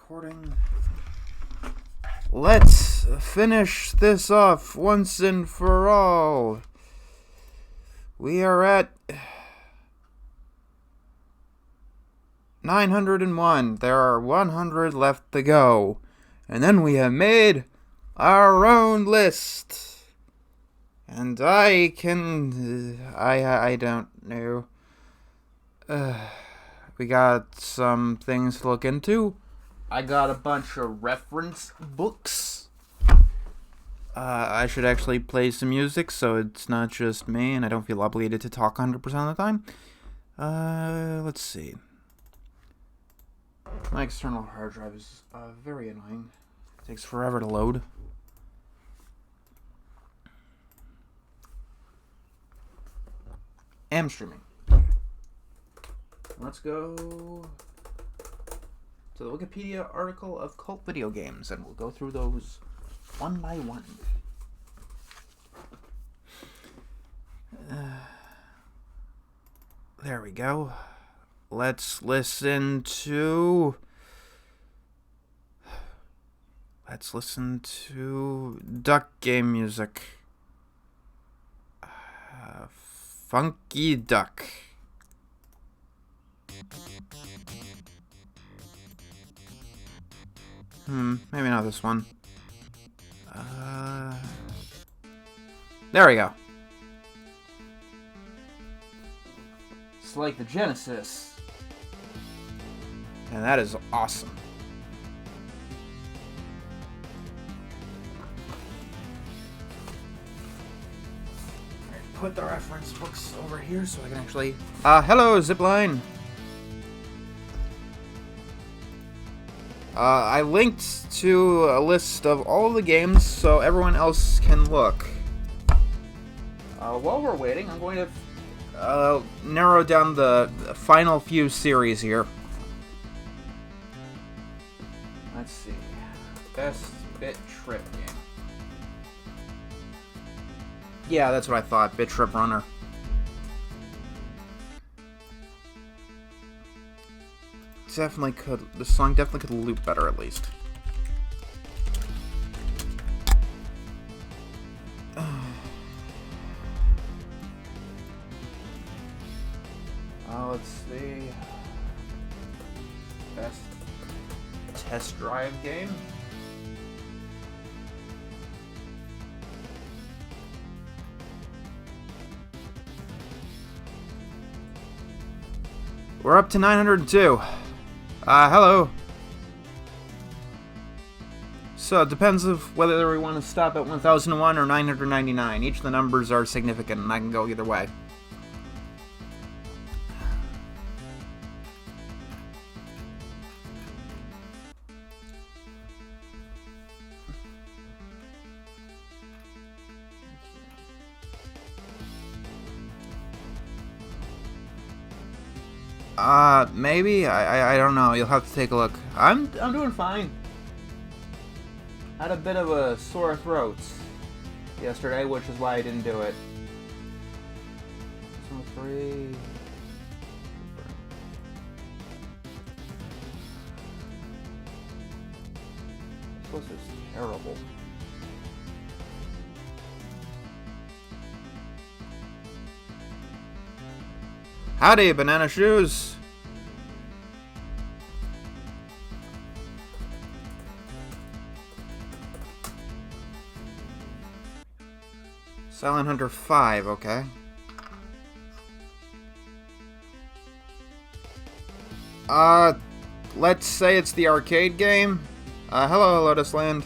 recording. Let's finish this off once and for all. We are at 901. There are 100 left to go. And then we have made our own list. And I don't know. We got some things to look into. I got a bunch of reference books. I should actually play some music so it's not just me and I don't feel obligated to talk 100% of the time. Let's see. My external hard drive is very annoying. It takes forever to load. Am streaming. Let's go to the Wikipedia article of cult video games, and we'll go through those one by one. There we go. Let's listen to duck game music. Funky Duck. Maybe not this one. There we go. It's like the Genesis. And that is awesome. Alright, put the reference books over here so I can actually... hello, Zipline! I linked to a list of all the games so everyone else can look. While we're waiting, I'm going to narrow down the final few series here. Let's see. Best Bit Trip game. Yeah, that's what I thought. Bit Trip Runner. The song definitely could loop better at least. Let's see. Best Test Drive game. We're up to 902. Hello. So it depends of whether we want to stop at 1001 or 999. Each of the numbers are significant and I can go either way. Maybe? I don't know. You'll have to take a look. I'm doing fine. Had a bit of a sore throat yesterday, which is why I didn't do it. 3. This is terrible. Howdy, Banana Shoes! Silent Hunter 5, okay. Let's say it's the arcade game. Hello, Lotus Land.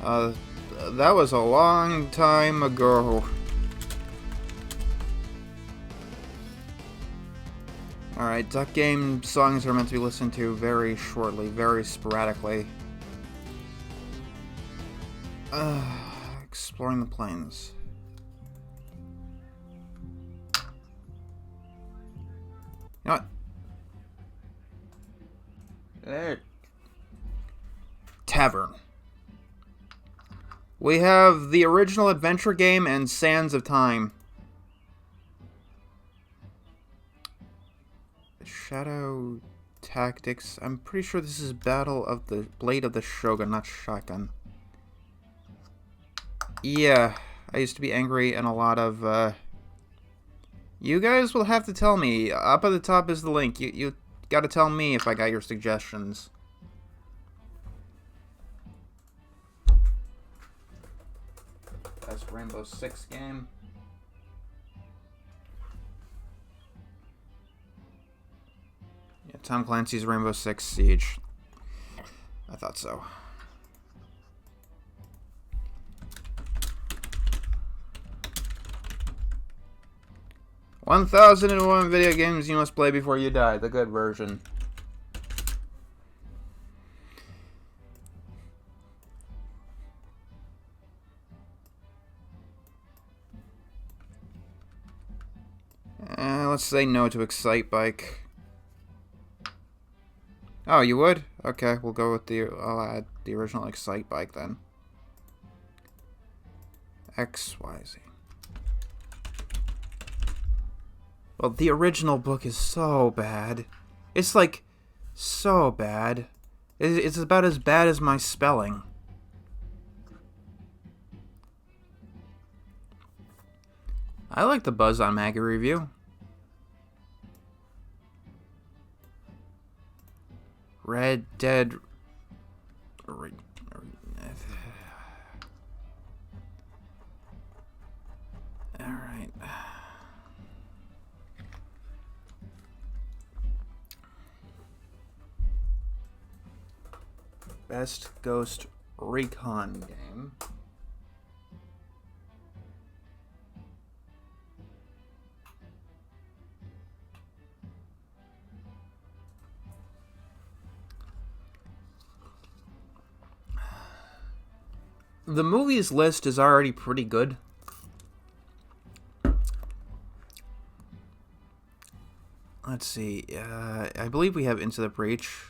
That was a long time ago. Alright, duck game songs are meant to be listened to very shortly, very sporadically. Exploring the plains. You know what? Tavern. We have the original adventure game and Sands of Time. Shadow Tactics. I'm pretty sure this is Battle of the Blade of the Shogun, not Shotgun. Yeah, I used to be angry and a lot of, You guys will have to tell me. Up at the top is the link. You gotta tell me if I got your suggestions. Best Rainbow Six game. Yeah, Tom Clancy's Rainbow Six Siege. I thought so. "1,001 video games you must play before you die." The good version. Let's say no to Excite Bike. Oh, you would? Okay, we'll go with I'll add the original Excite Bike then. XYZ. Well, the original book is so bad. It's like, so bad. It's about as bad as my spelling. I like the buzz on Maggie Review. Red Dead... Alright. Best Ghost Recon game. The movies list is already pretty good. Let's see. I believe we have Into the Breach.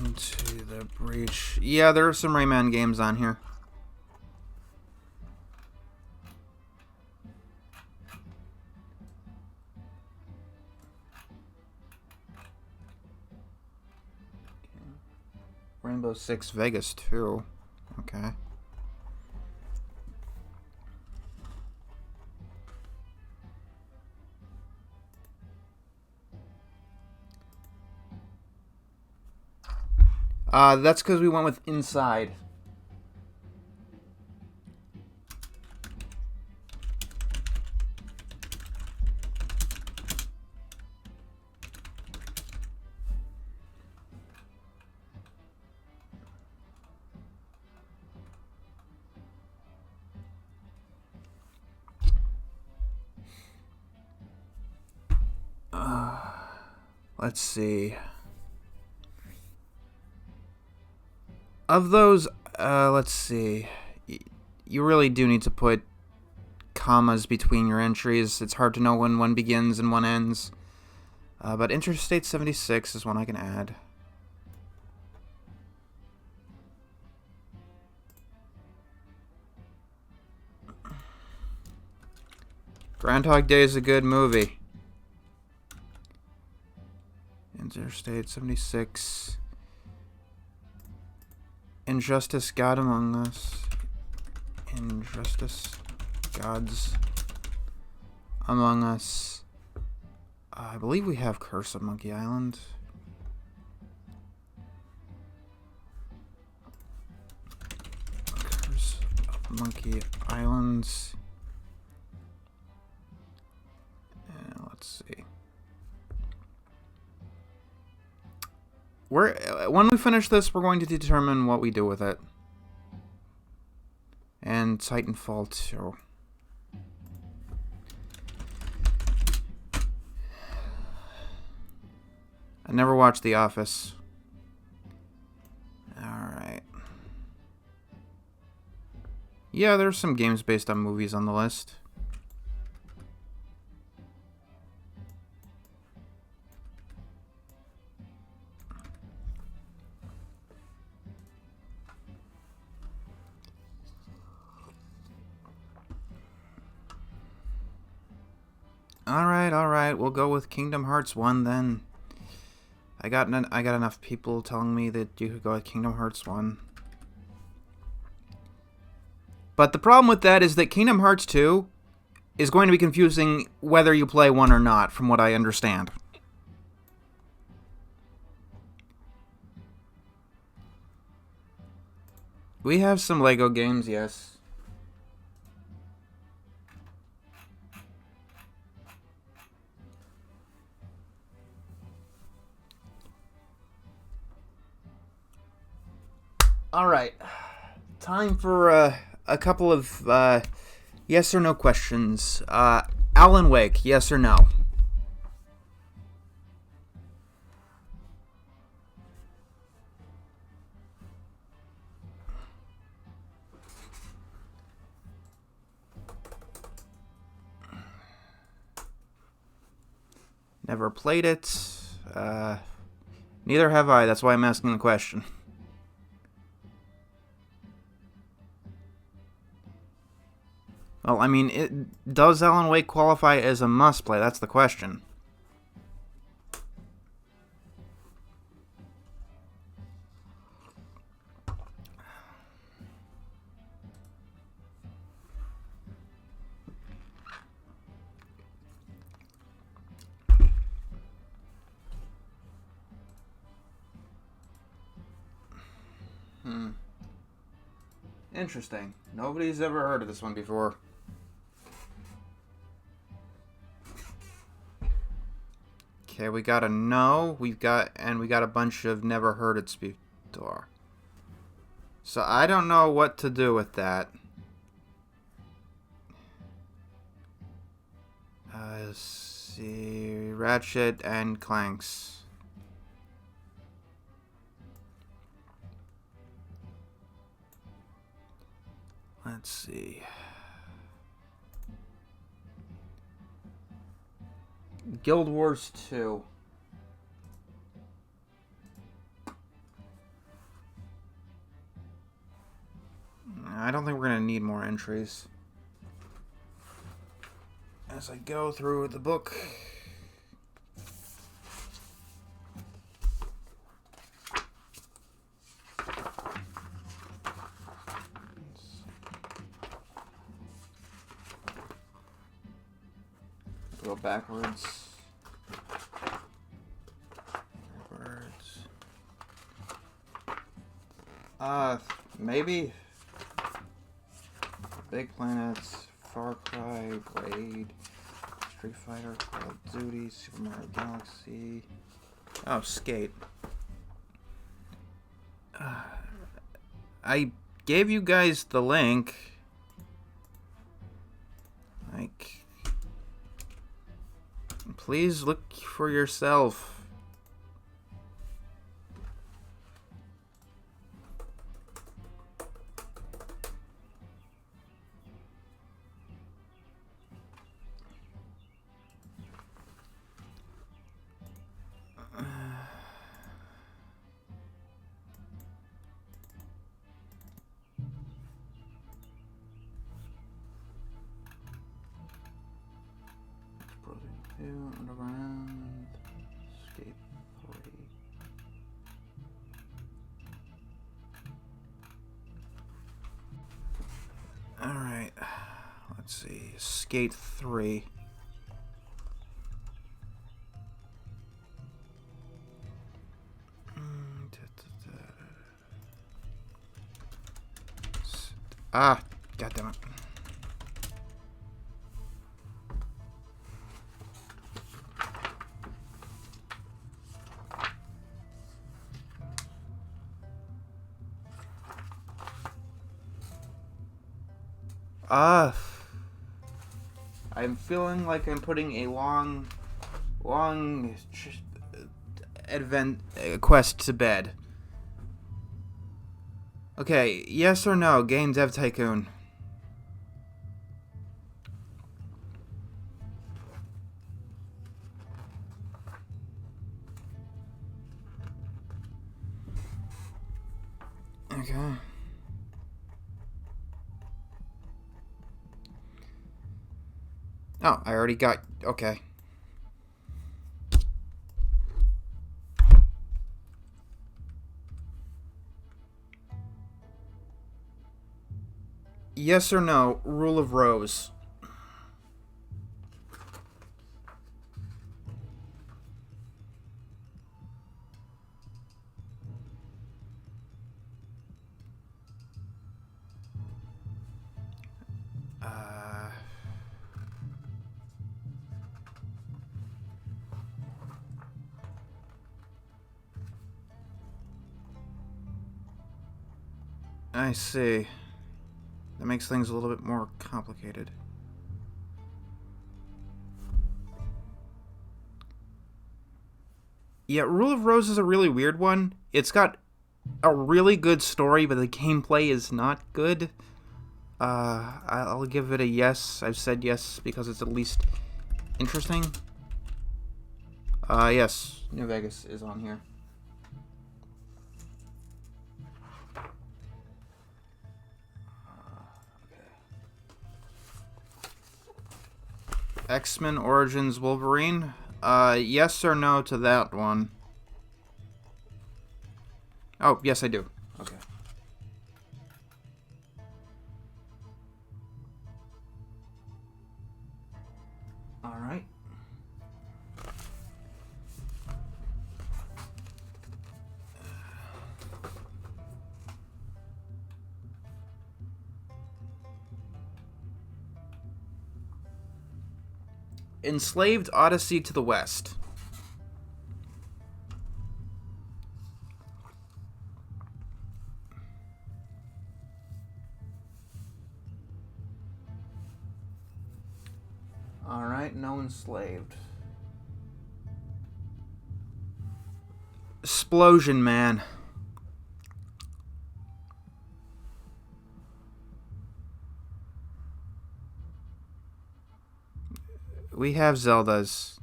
Into the Breach. Yeah, there are some Rayman games on here. Rainbow Six Vegas 2. Okay. That's because we went with Inside. Let's see. Of those, let's see. You really do need to put commas between your entries. It's hard to know when one begins and one ends. But Interstate 76 is one I can add. Groundhog Day is a good movie. Interstate 76. Injustice, God Among Us. Injustice, Gods Among Us. I believe we have Curse of Monkey Island. Curse of Monkey Islands. And let's see. When we finish this, we're going to determine what we do with it. And Titanfall 2. I never watched The Office. Alright. Yeah, there's some games based on movies on the list. Alright, we'll go with Kingdom Hearts 1 then. I got enough people telling me that you could go with Kingdom Hearts 1. But the problem with that is that Kingdom Hearts 2 is going to be confusing whether you play 1 or not, from what I understand. We have some Lego games, yes. Alright. Time for a couple of yes or no questions. Alan Wake, yes or no? Never played it. Neither have I. That's why I'm asking the question. Well, I mean, does Alan Wake qualify as a must-play? That's the question. Interesting. Nobody's ever heard of this one before. Okay, we got a no. We got a bunch of never heard it before. So I don't know what to do with that. Let's see, Ratchet and Clanks. Let's see. Guild Wars 2. I don't think we're going to need more entries. As I go through the book. Go backwards. Maybe Big Planets, Far Cry, Blade, Street Fighter, Call of Duty, Super Mario Galaxy. Oh, Skate. I gave you guys the link. Like, please look for yourself. Underground, Skate 3. Alright, let's see, Skate 3. Ah, goddammit. I'm feeling like I'm putting a long quest to bed. Okay, yes or no, Game Dev Tycoon? Okay. Oh, I already got... Okay. Yes or no, Rule of Rose. I see. That makes things a little bit more complicated. Yeah, Rule of Rose is a really weird one. It's got a really good story, but the gameplay is not good. I'll give it a yes. I've said yes because it's at least interesting. Yes, New Vegas is on here. X-Men Origins Wolverine. Yes or no to that one? Oh, yes, I do. Okay. All right. Enslaved Odyssey to the West. Alright, no enslaved. Explosion Man. We have Zeldas.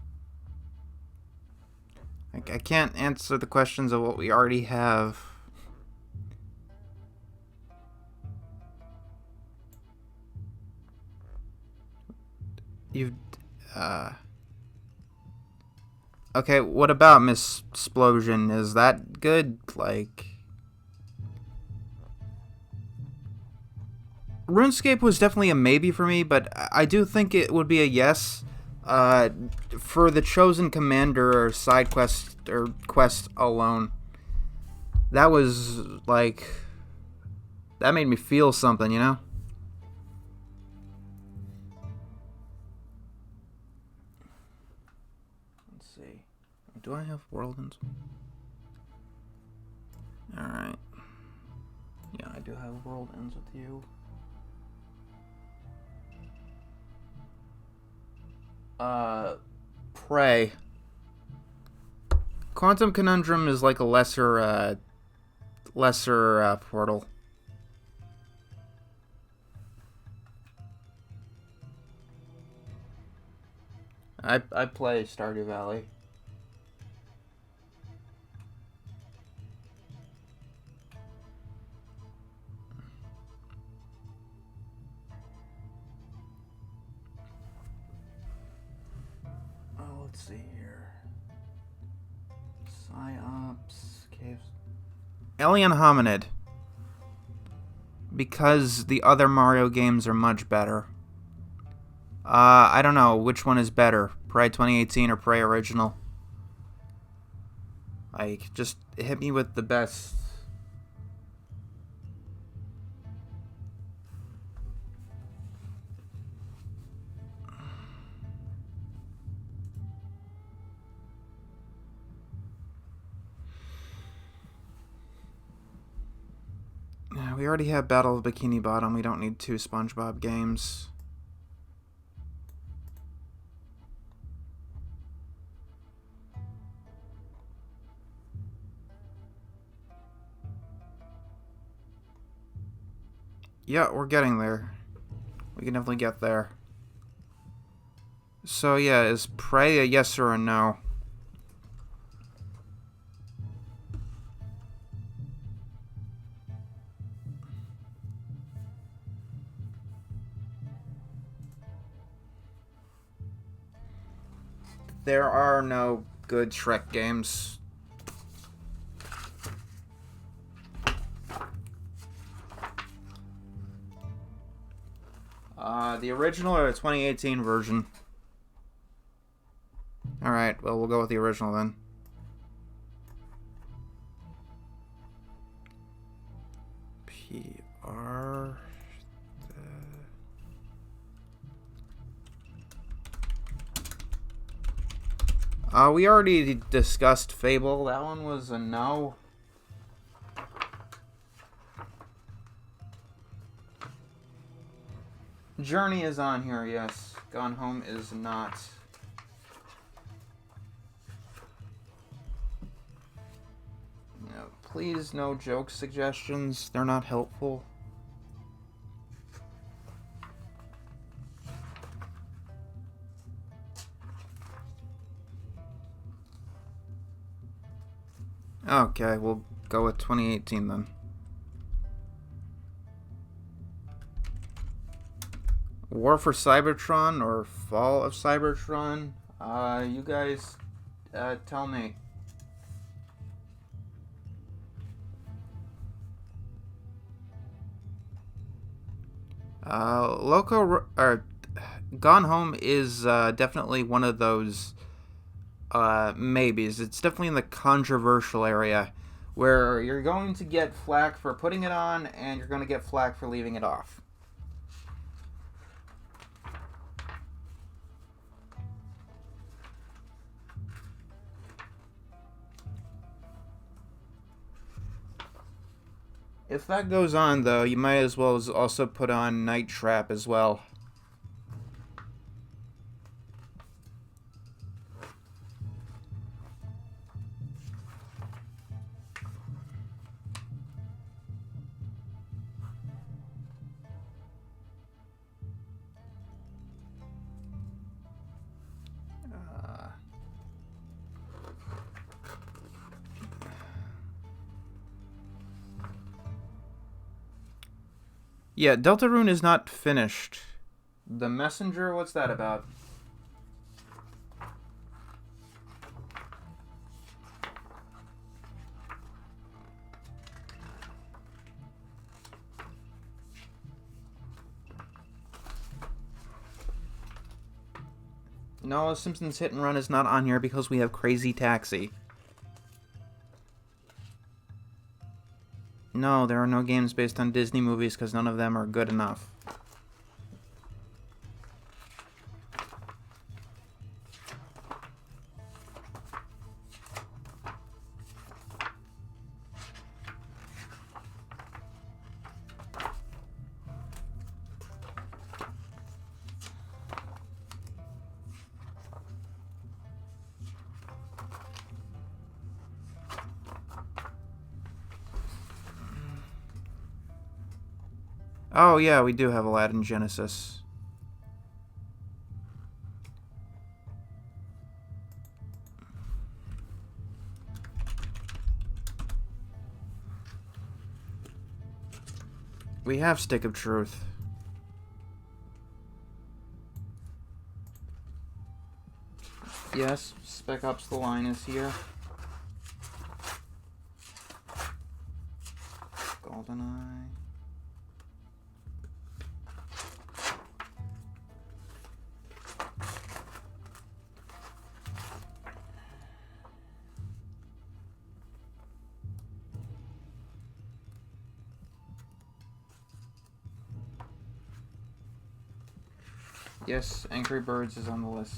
I can't answer the questions of what we already have. You've... Okay, what about Miss Explosion? Is that good? Like... RuneScape was definitely a maybe for me, but I do think it would be a yes. For the Chosen Commander or side quest or quest alone. That was, like... That made me feel something, you know? Let's see. Do I have World Ends? Alright. Yeah, I do have World Ends with You. Prey. Quantum Conundrum is like a lesser Portal. I play Stardew Valley. Oh, let's see here. Psyops, caves. Alien Hominid. Because the other Mario games are much better. I don't know which one is better, Prey 2018 or Prey Original. Like, just hit me with the best. We already have Battle of Bikini Bottom. We don't need 2 SpongeBob games. Yeah, we're getting there. We can definitely get there. So yeah, is Prey a yes or a no? There are no good Shrek games. The original or the 2018 version? Alright, well, we'll go with the original then. PR... we already discussed Fable. That one was a no. Journey is on here, yes. Gone Home is not. No, please, no joke suggestions. They're not helpful. Okay, we'll go with 2018 then. War for Cybertron or Fall of Cybertron? You guys tell me. Gone Home is definitely one of those maybes. It's definitely in the controversial area where you're going to get flack for putting it on and you're going to get flack for leaving it off. If that goes on, though, you might as well also put on Night Trap as well. Yeah, Deltarune is not finished. The Messenger, what's that about? No, Simpsons Hit and Run is not on here because we have Crazy Taxi. No, there are no games based on Disney movies because none of them are good enough. Oh yeah, we do have Aladdin Genesis. We have Stick of Truth. Yes, Spec Ops The Line is here. GoldenEye. Yes, Angry Birds is on the list.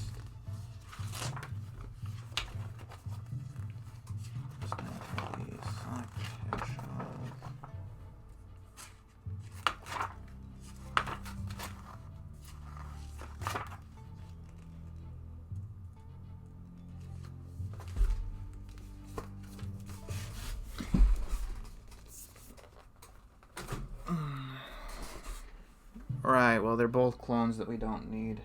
Right, well, they're both clones that we don't need.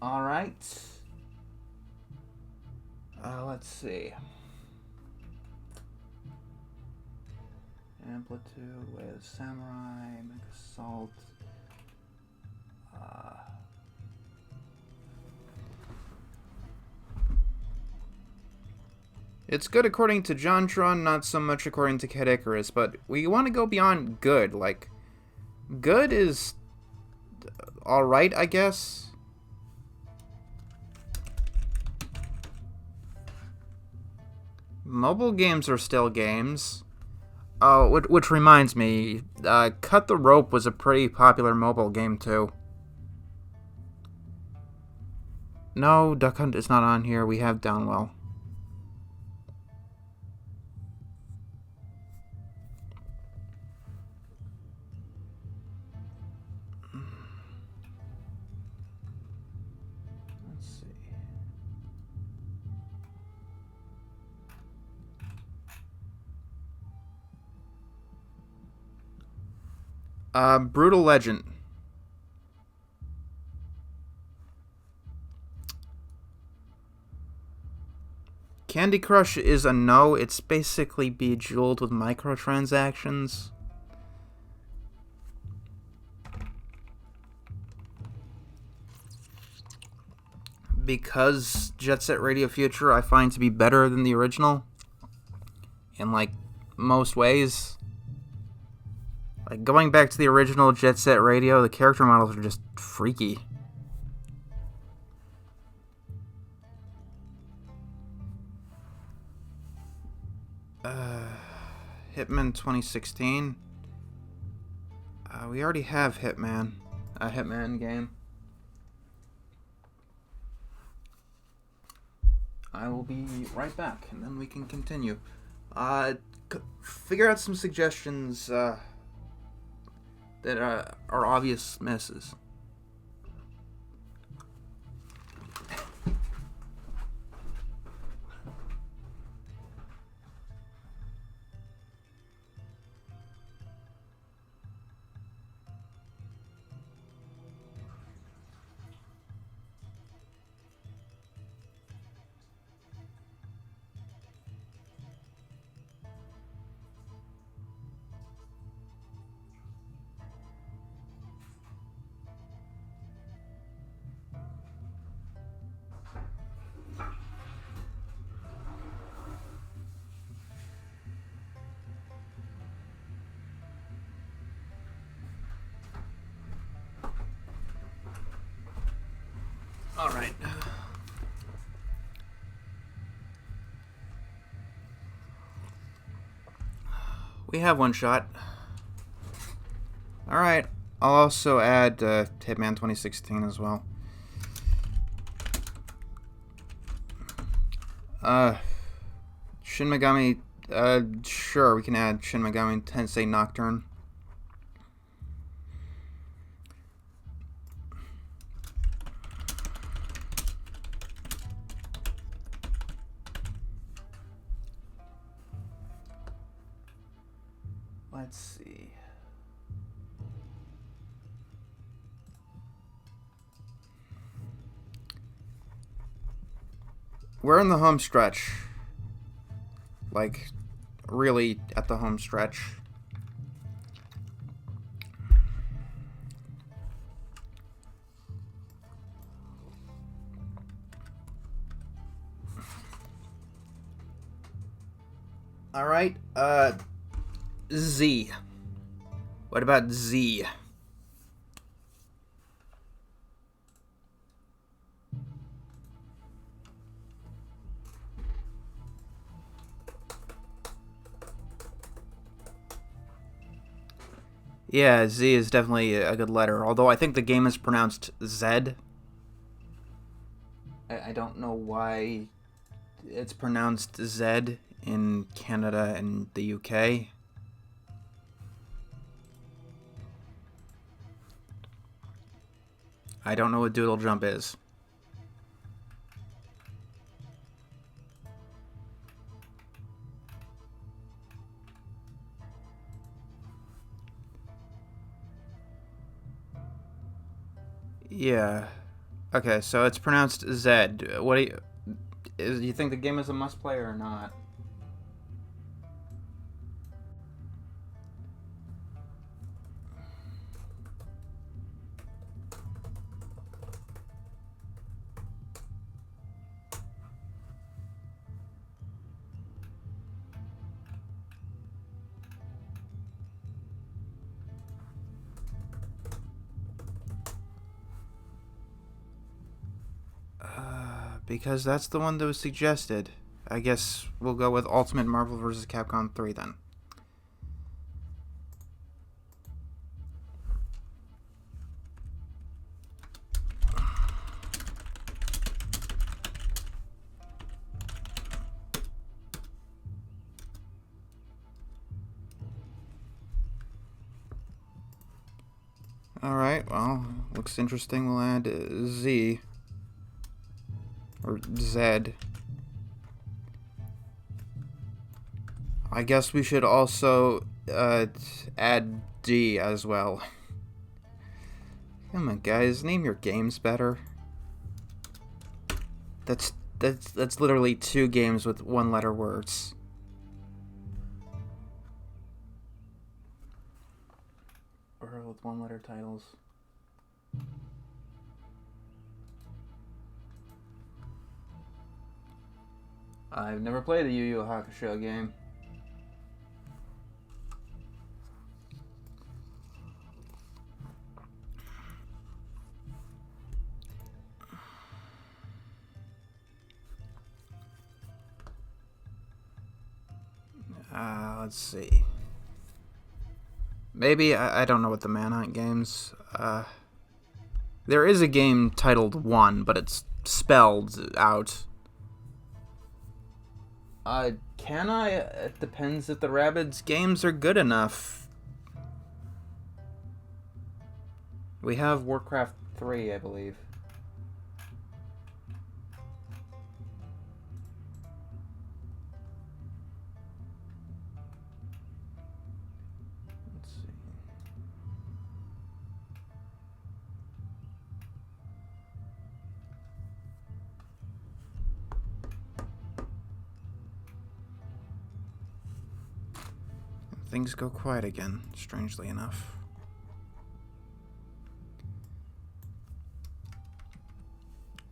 Alright. Let's see. Amplitude, Way of the Samurai, Mega Assault. It's good according to Jontron, not so much according to Kid Icarus, but we want to go beyond good. Like, good is alright, I guess. Mobile games are still games. Oh, which reminds me, Cut the Rope was a pretty popular mobile game, too. No, Duck Hunt is not on here. We have Downwell. Brutal Legend. Candy Crush is a no. It's basically bejeweled with microtransactions. Because Jet Set Radio Future I find to be better than the original. In, like, most ways. Like, going back to the original Jet Set Radio, the character models are just freaky. Hitman 2016. We already have Hitman. A Hitman game. I will be right back, and then we can continue. Figure out some suggestions, that are obvious misses. All right. We have one shot. All right. I'll also add Hitman 2016 as well. Shin Megami. Sure, we can add Shin Megami Tensei Nocturne. Let's see. We're in the home stretch. Like, really at the home stretch. Alright, Z. What about Z? Yeah, Z is definitely a good letter, although I think the game is pronounced Z. I don't know why it's pronounced Z in Canada and the UK. I don't know what Doodle Jump is. Yeah. Okay, so it's pronounced Z. What do you think the game is a must play or not? Because that's the one that was suggested. I guess we'll go with Ultimate Marvel vs. Capcom 3 then. Alright, well, looks interesting. We'll add Z. Or Z. I guess we should also add D as well. Come on, guys, name your games better. That's literally 2 games with 1-letter words. Or with 1-letter titles. I've never played the Yu Yu Hakusho game. Let's see. Maybe, I don't know what the Manhunt games, there is a game titled 1, but it's spelled out. Can I? It depends if the Rabbids games are good enough. We have Warcraft 3, I believe. Let's see. Things go quiet again, strangely enough.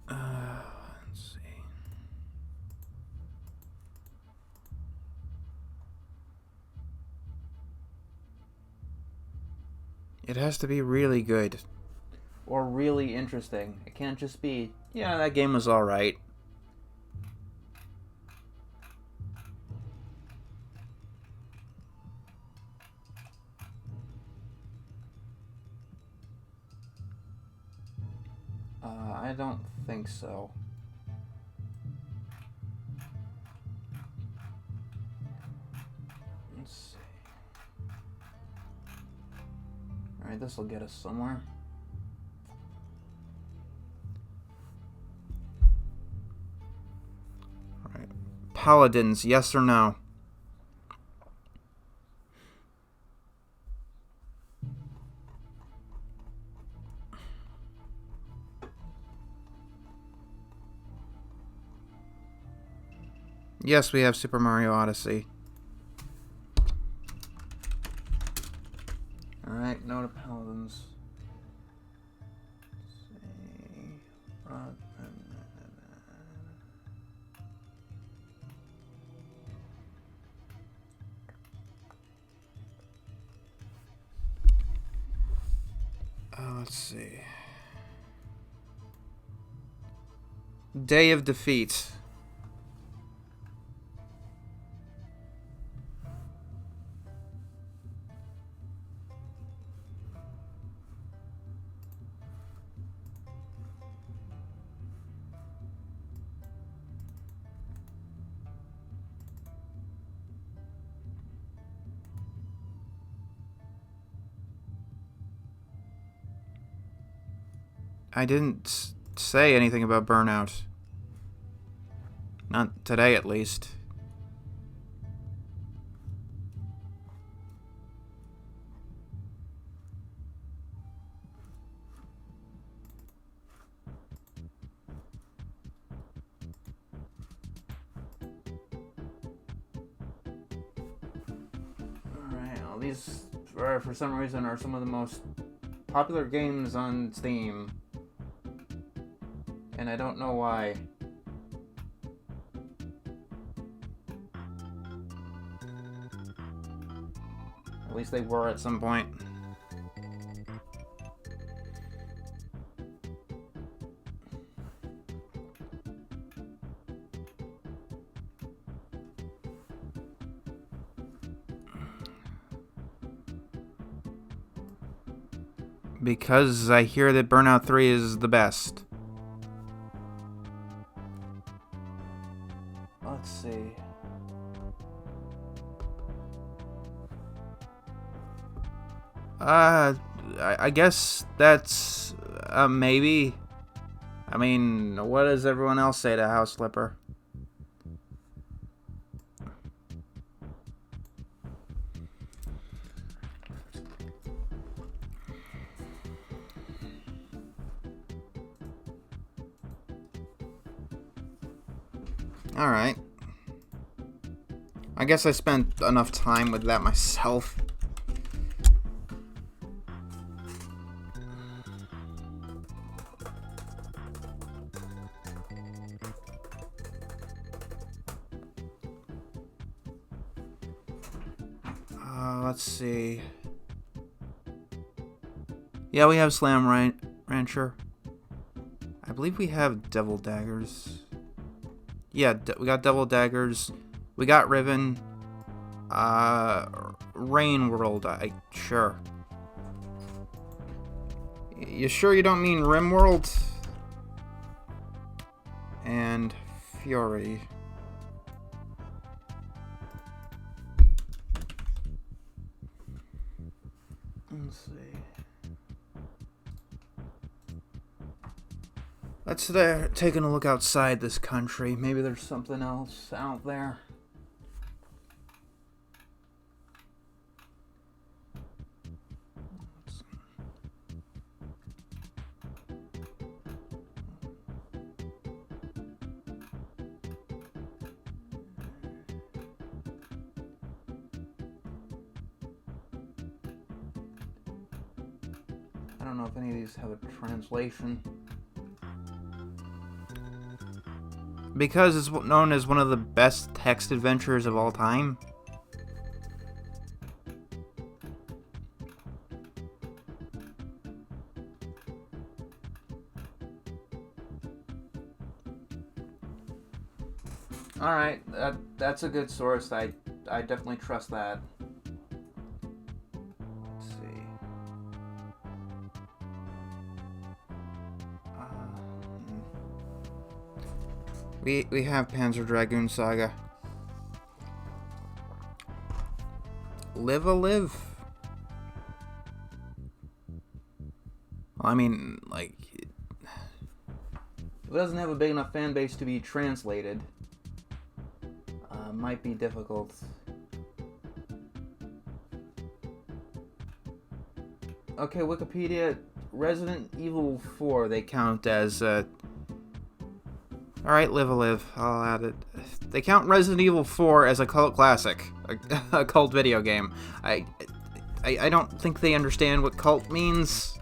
Let's see. It has to be really good. Or really interesting. It can't just be, yeah, that game was alright. I don't think so. Let's see. Alright, this will get us somewhere. Alright. Paladins, yes or no? Yes, we have Super Mario Odyssey. Alright, no to Paladins. Let's see. Day of Defeat. I didn't say anything about Burnout. Not today, at least. Alright, well, these, for some reason, are some of the most popular games on Steam. And I don't know why. At least they were at some point. Because I hear that Burnout 3 is the best. Let's see. I guess that's maybe. I mean, what does everyone else say to House Flipper? Alright. I guess I spent enough time with that myself. Let's see. Yeah, we have Slam Rancher. I believe we have Devil Daggers. Yeah, we got Devil Daggers. We got Riven. Rain World. Sure. You sure you don't mean Rim World? And Fury. Let's see. Let's taking a look outside this country. Maybe there's something else out there. I don't know if any of these have a translation. Because it's known as one of the best text adventures of all time. Alright, that's a good source. I definitely trust that. Let's see. We have Panzer Dragoon Saga. Live a live. Well, I mean, like, it doesn't have a big enough fan base to be translated. Might be difficult. Okay, Wikipedia, Resident Evil 4, they count as, Alright, Live a Live, I'll add it. They count Resident Evil 4 as a cult classic, a cult video game. I don't think they understand what cult means.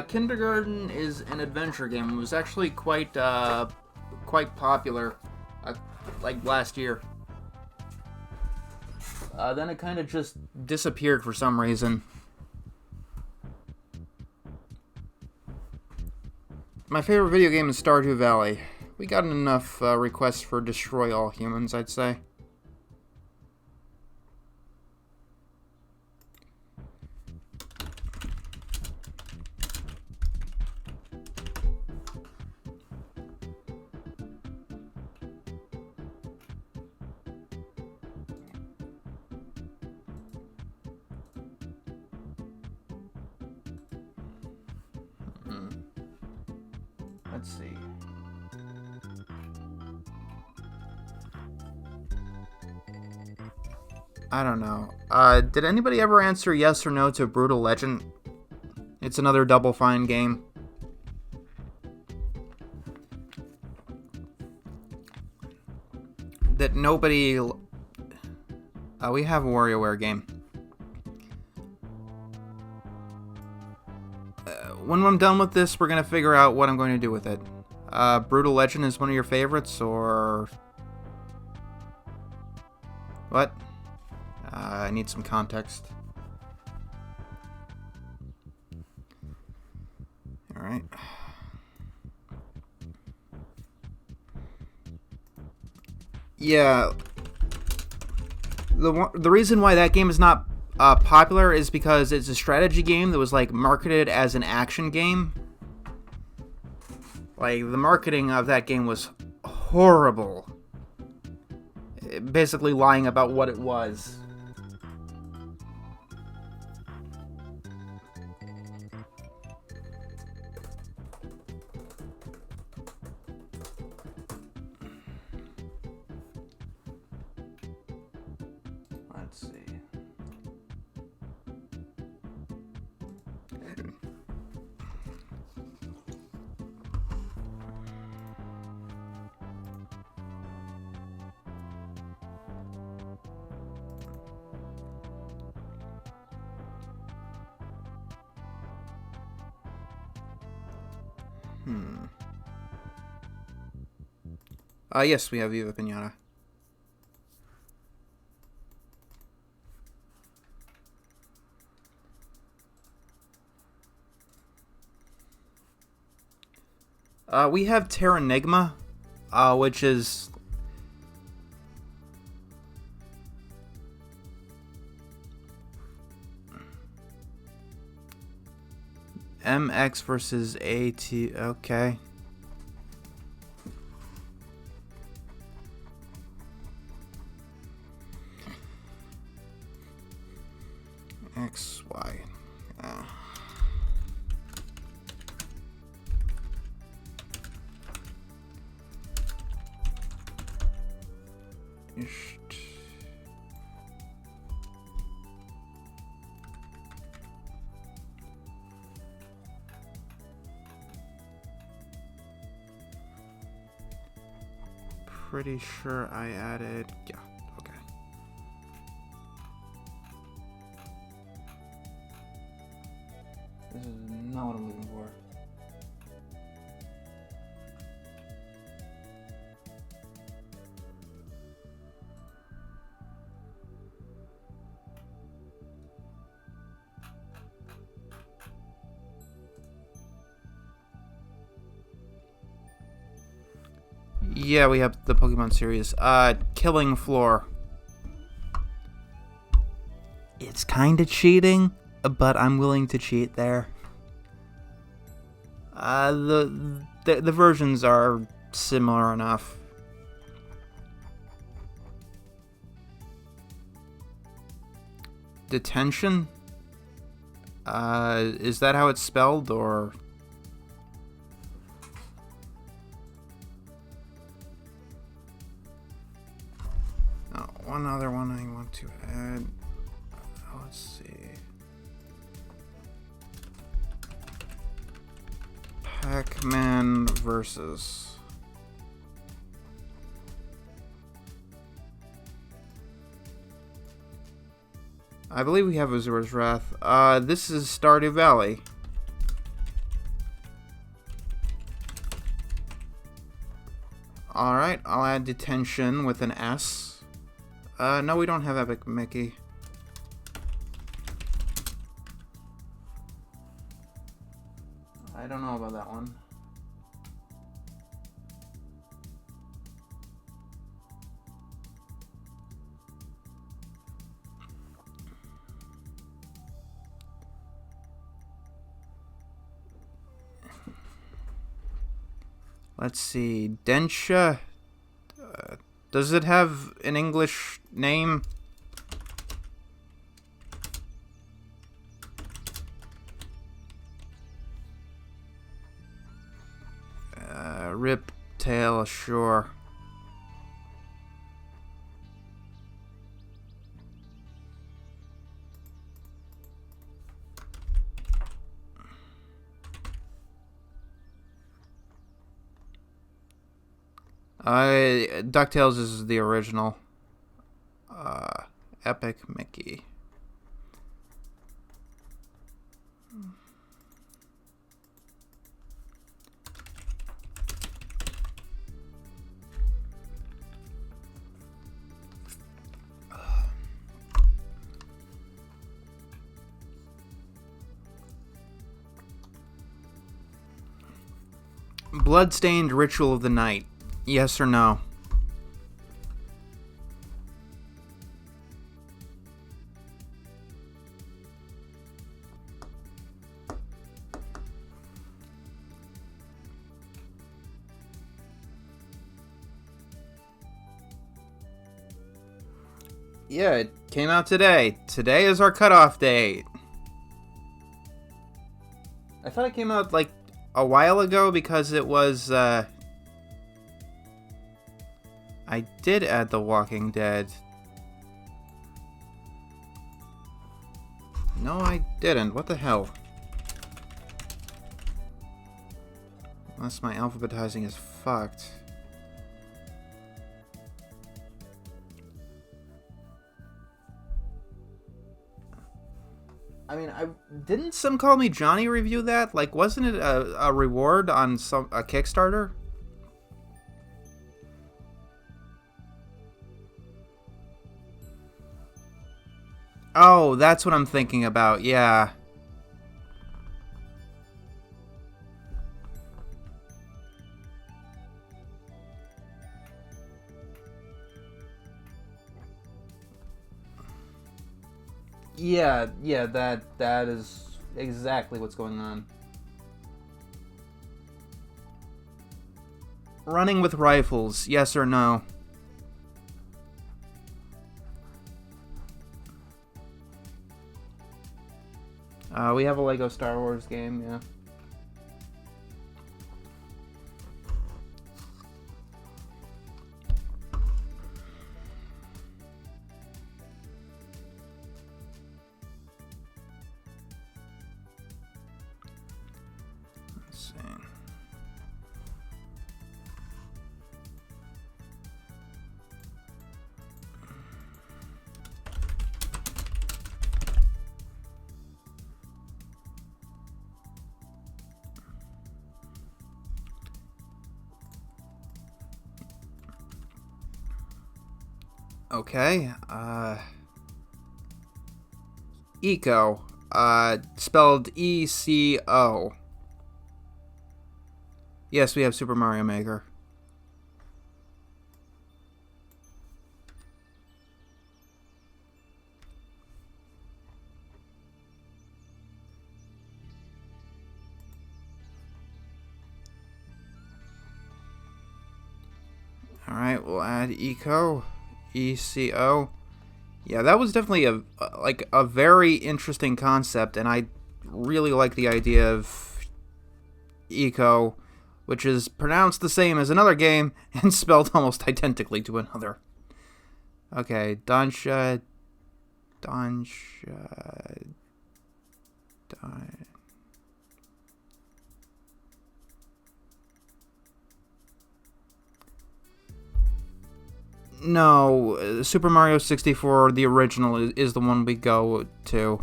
Kindergarten is an adventure game. It was actually quite popular, like last year. Then it kind of just disappeared for some reason. My favorite video game is Stardew Valley. We got enough requests for Destroy All Humans, I'd say. Let's see. I don't know. Did anybody ever answer yes or no to Brutal Legend? It's another Double Fine game. That nobody... we have a WarioWare game. When I'm done with this, we're going to figure out what I'm going to do with it. Brutal Legend is one of your favorites, or what? I need some context. All right. Yeah. The reason why that game is not popular is because it's a strategy game that was like marketed as an action game. Like, the marketing of that game was horrible. Basically lying about what it was. Let's see. Yes, we have Viva Pinata. We have Terranigma, which is MX versus AT. Okay. XY. Pretty sure I added. Yeah. Okay. This is not what I'm looking for. Yeah, we have the Pokemon series. Killing Floor. It's kind of cheating, but I'm willing to cheat there. The versions are similar enough. Detention? Is that how it's spelled, or? Oh, one other one I want to add. Let's see. Pac-Man versus. I believe we have Azura's Wrath. This is Stardew Valley. Alright, I'll add Detention with an S. No, we don't have Epic Mickey. I don't know about that one. Let's see. Densha. Does it have an English name? Riptail, sure. DuckTales is the original. Epic Mickey. Bloodstained Ritual of the Night. Yes or no? Yeah, it came out today. Today is our cutoff date. I thought it came out like a while ago because it was, I did add The Walking Dead. No, I didn't. What the hell? Unless my alphabetizing is fucked. I mean, didn't Some Call Me Johnny review that? Like, wasn't it a reward on a Kickstarter? Oh, that's what I'm thinking about. Yeah. Yeah, that is exactly what's going on. Running with rifles, yes or no? We have a Lego Star Wars game, yeah. Let's see. Okay, Eco, spelled E-C-O. Yes, we have Super Mario Maker. Alright, we'll add Eco. ECO. Yeah, that was definitely a very interesting concept, and I really like the idea of Eco, which is pronounced the same as another game and spelled almost identically to another. Okay, Dansha. No, Super Mario 64, the original, is the one we go to.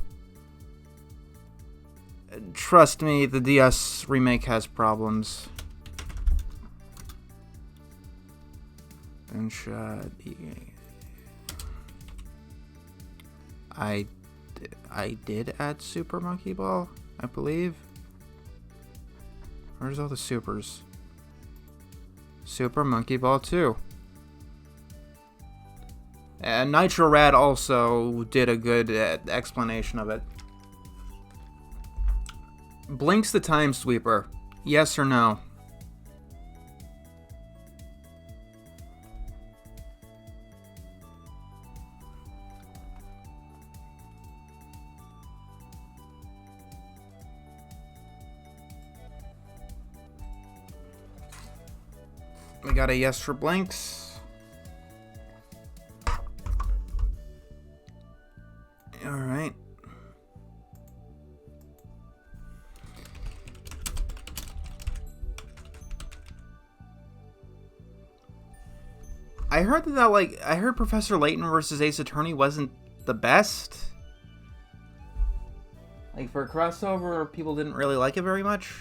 Trust me, the DS remake has problems. And I did add Super Monkey Ball, I believe. Where's all the supers? Super Monkey Ball 2. And Nitro Rad also did a good explanation of it. Blinks the Time Sweeper. Yes or no? We got a yes for Blinks. Alright. I heard I heard Professor Layton versus Ace Attorney wasn't the best. Like, for a crossover, people didn't really like it very much.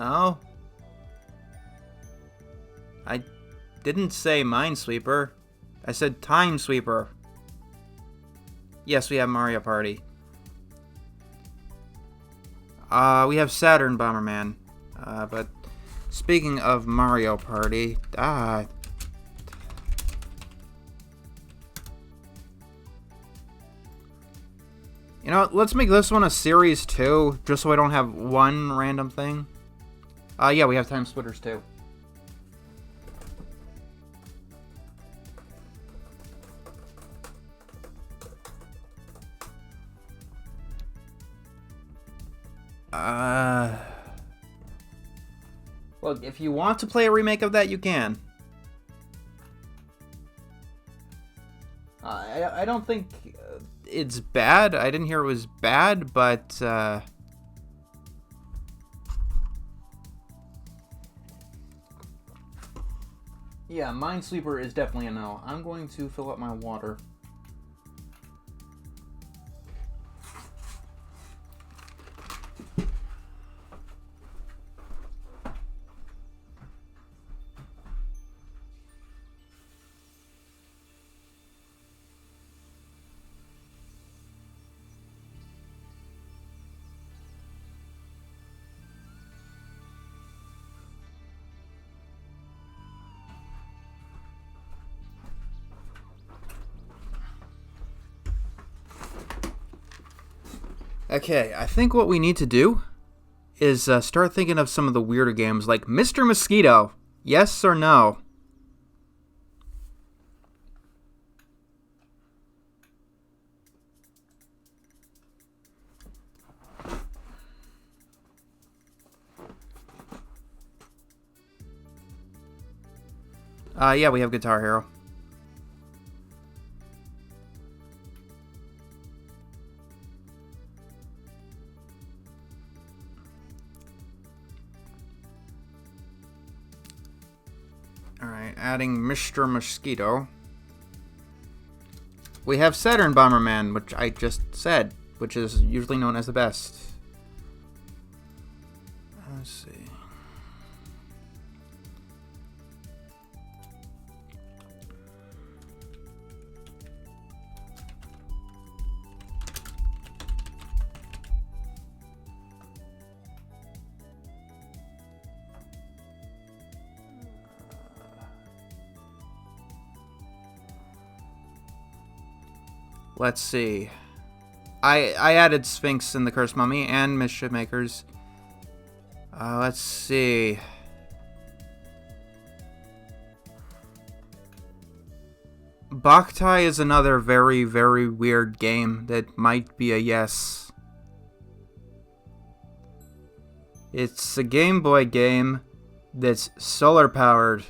Oh. I didn't say Minesweeper. I said Time Sweeper. Yes, we have Mario Party. We have Saturn Bomberman. But speaking of Mario Party, you know what, let's make this one a series too, just so I don't have one random thing. Yeah, we have Time Splitters too. Look, if you want to play a remake of that, you can. I don't think it's bad. I didn't hear it was bad, but yeah, Minesweeper is definitely a no. I'm going to fill up my water. Okay, I think what we need to do is start thinking of some of the weirder games, like Mr. Mosquito. Yes or no? Yeah, we have Guitar Hero. Alright, adding Mr. Mosquito. We have Saturn Bomberman, which I just said, which is usually known as the best. Let's see. Let's see. I added Sphinx and the Cursed Mummy and Mischief Makers. Let's see. Boktai is another very, very weird game that might be a yes. It's a Game Boy game that's solar powered.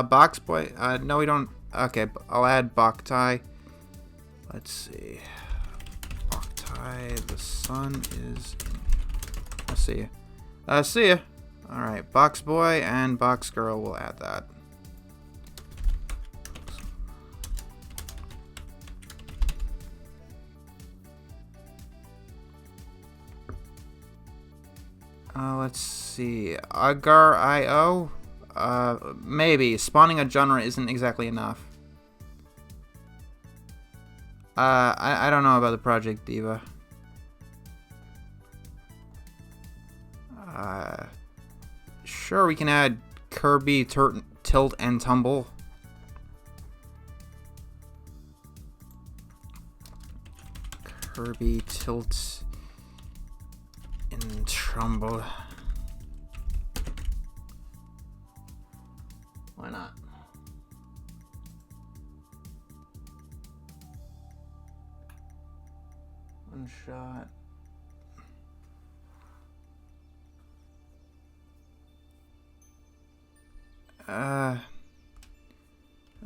Box Boy? No, we don't. Okay, I'll add Boktai. Let's see. Boktai, the sun is. I'll see ya. See ya. Alright, Box Boy and Box Girl, we'll add that. Let's see. Agar.io? Maybe. Spawning a genre isn't exactly enough. I don't know about the Project Diva. Sure, we can add Kirby Tilt and Tumble. Kirby Tilt and Tumble. Why not? One shot.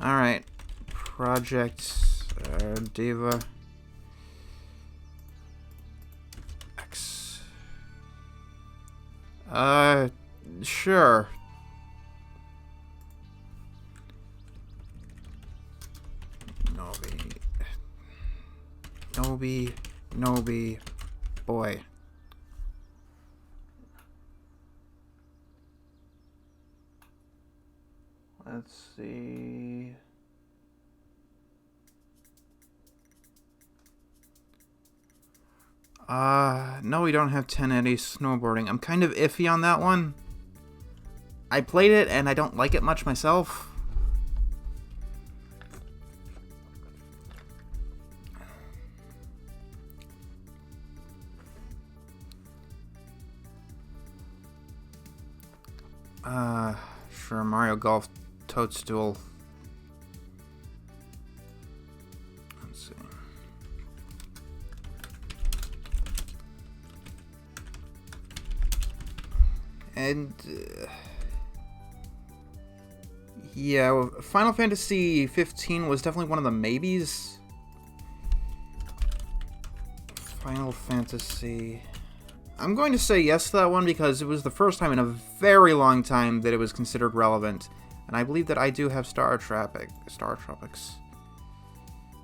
Alright. Project Diva X. Sure. Nobi. Nobi boy. Let's see. No, we don't have 1080 snowboarding. I'm kind of iffy on that one. I played it and I don't like it much myself. Sure, Mario Golf Toadstool. Let's see. And, yeah, Final Fantasy 15 was definitely one of the maybes. Final Fantasy... I'm going to say yes to that one because it was the first time in a very long time that it was considered relevant. And I believe that I do have Star Tropics.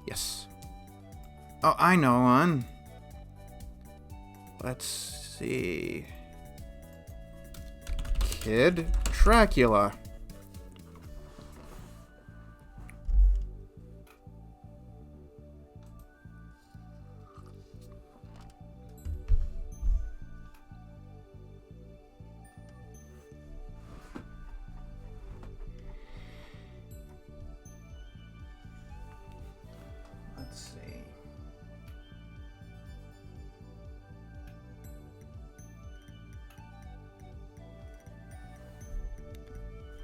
Yes. Oh, I know one. Let's see. Kid Dracula. Let's see.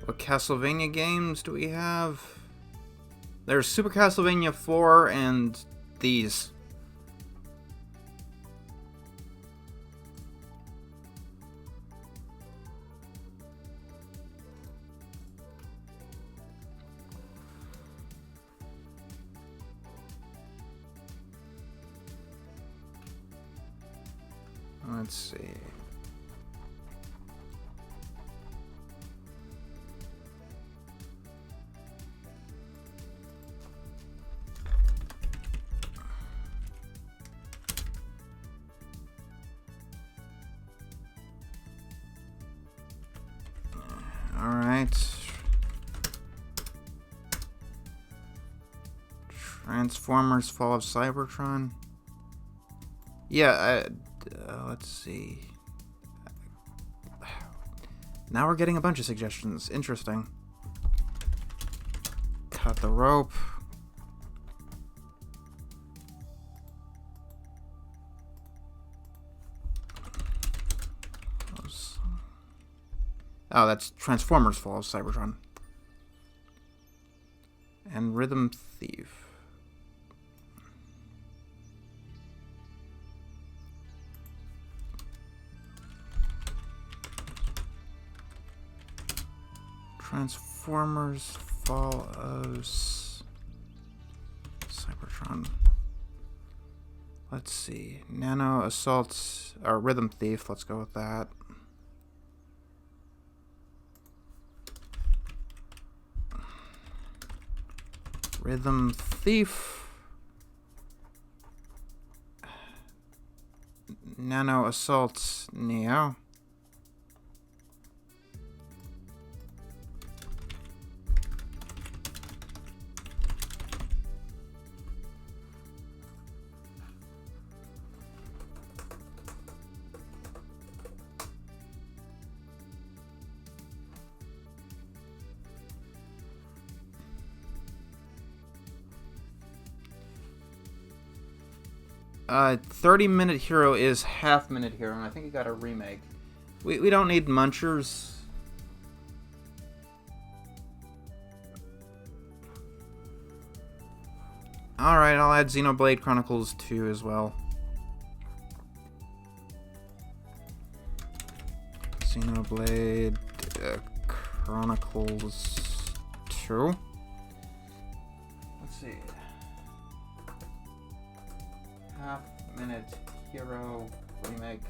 What Castlevania games do we have? There's Super Castlevania 4 and these. Let's see. All right. Transformers Fall of Cybertron. Yeah, let's see. Now we're getting a bunch of suggestions. Interesting. Cut the rope. Oh, that's Transformers Fall of Cybertron. And Rhythm Thief. Transformers Fall of Cybertron. Let's see. Nano Assault, or Rhythm Thief. Let's go with that. Rhythm Thief. Nano Assault Neo. Uh, 30-minute hero is half-minute hero, and I think it got a remake. We don't need munchers. Alright, I'll add Xenoblade Chronicles 2 as well. Xenoblade Chronicles 2. Let's see. Half-minute hero remake.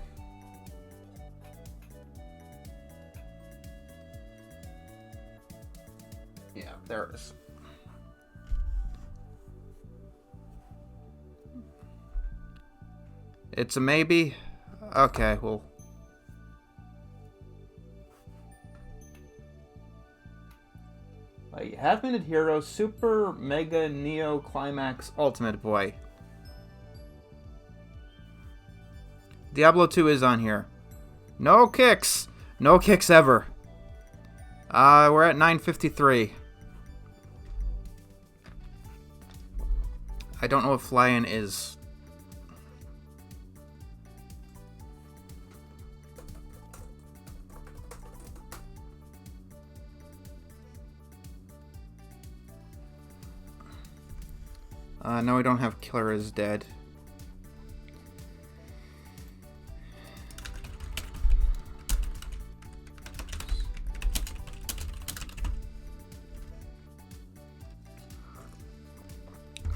Yeah, there it is. It's a maybe? Okay, well. Half-Minute Hero Super Mega Neo Climax Ultimate Boy. Diablo 2 is on here. No kicks! No kicks ever. We're at 9:53. I don't know what fly-in is. No, we don't have Killer is Dead.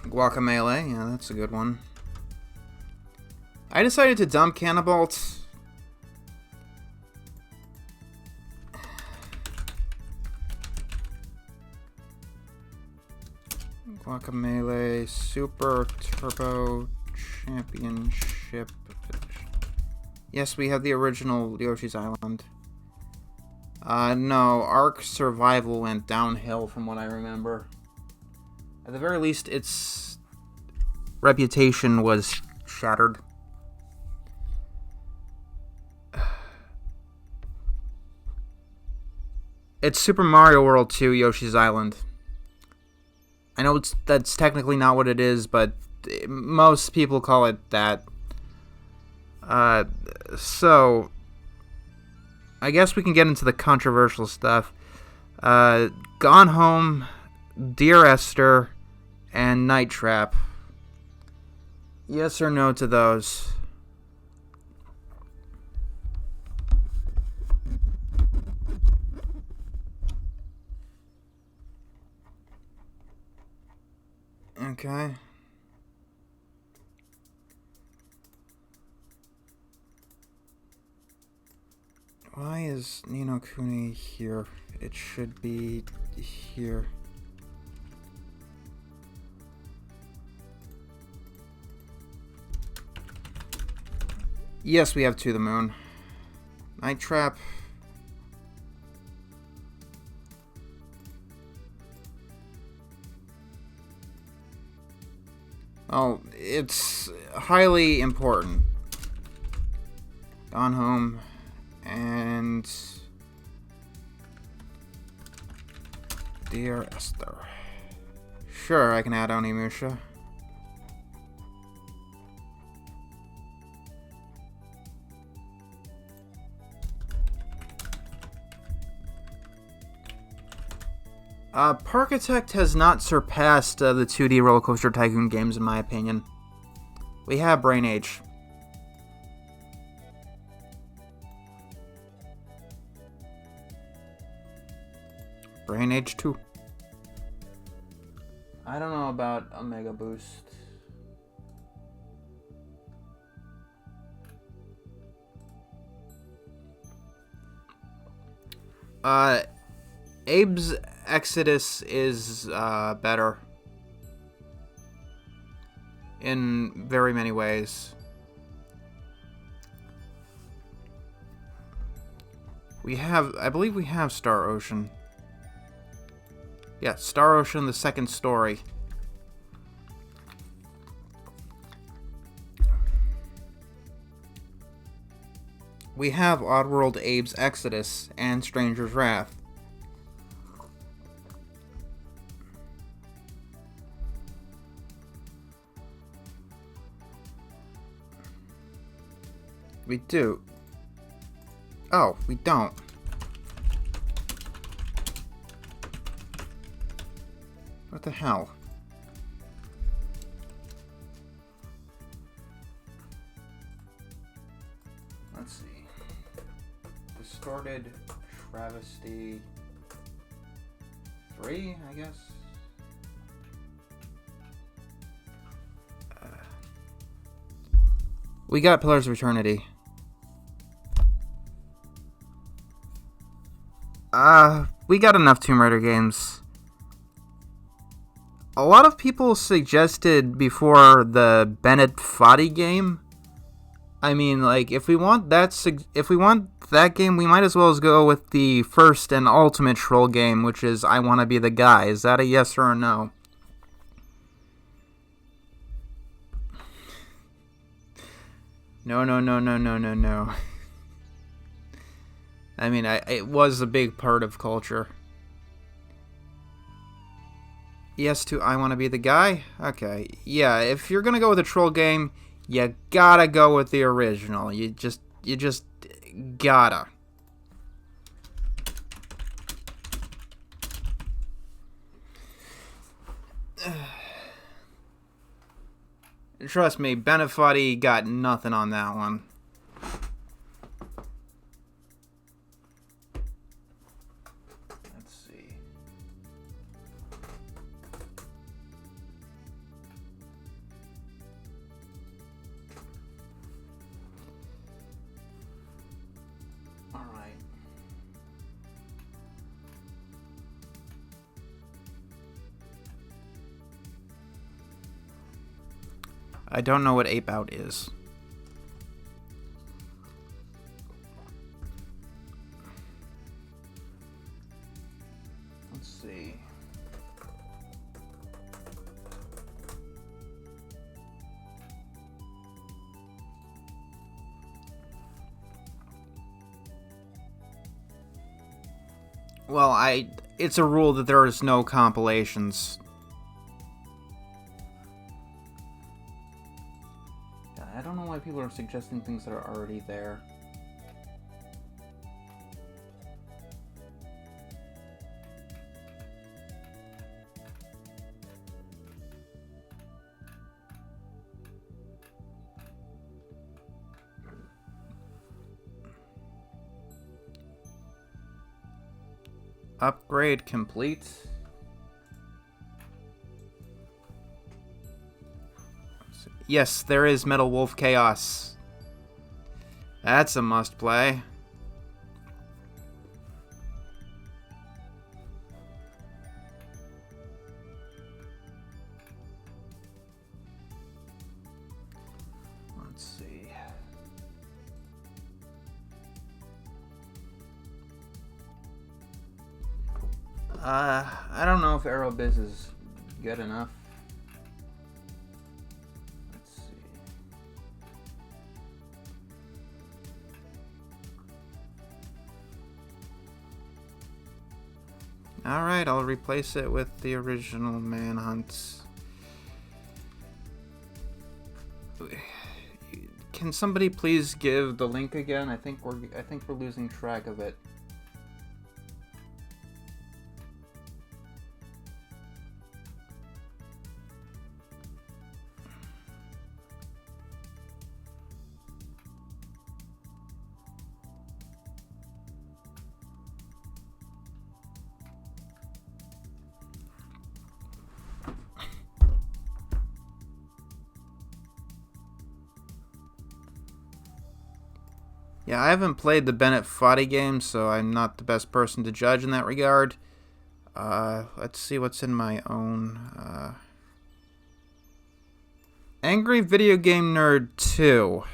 Guacamelee, yeah, that's a good one. I decided to dump Cannibalt. Guacamelee Super Turbo Championship. Yes, we have the original Yoshi's Island. No, Ark Survival went downhill from what I remember. At the very least, its reputation was shattered. It's Super Mario World 2 Yoshi's Island. I know that's technically not what it is, but most people call it that. So, I guess we can get into the controversial stuff. Gone Home, Dear Esther, and Night Trap. Yes or no to those? Okay. Why is Ni no Kuni here? It should be here. Yes, we have To the Moon. Night Trap. Oh, it's highly important. Gone Home and Dear Esther. Sure, I can add Onimusha. Parkitect has not surpassed the 2D Roller Coaster Tycoon games in my opinion. We have Brain Age. Brain Age 2. I don't know about Omega Boost. Abe's Exodus is better in very many ways. I believe we have Star Ocean. Yeah, Star Ocean, the second story. We have Oddworld Abe's Exodus and Stranger's Wrath. We do. Oh, we don't. What the hell? Let's see. Distorted Travesty 3, I guess. We got Pillars of Eternity. We got enough Tomb Raider games. A lot of people suggested before the Bennett Foddy game I mean, like, if we want that game, we might as well go with the first and ultimate troll game, which is I Want to Be the Guy. Is that a yes or a no? No, no, no, no, no, no, no. I mean, it was a big part of culture. Yes to I Want to Be the Guy? Okay. Yeah, if you're going to go with a troll game, you gotta go with the original. You just gotta. Trust me, Benefati got nothing on that one. Let's see. All right. I don't know what Ape Out is. Let's see. Well, it's a rule that there is no compilations. I don't know why people are suggesting things that are already there. Upgrade complete. Yes, there is Metal Wolf Chaos. That's a must play. Let's see. I don't know if Aerobiz is good enough. Alright, I'll replace it with the original Manhunt. Can somebody please give the link again? I think we're losing track of it. Yeah, I haven't played the Bennett Foddy game, so I'm not the best person to judge in that regard. Let's see what's in my own. Angry Video Game Nerd 2.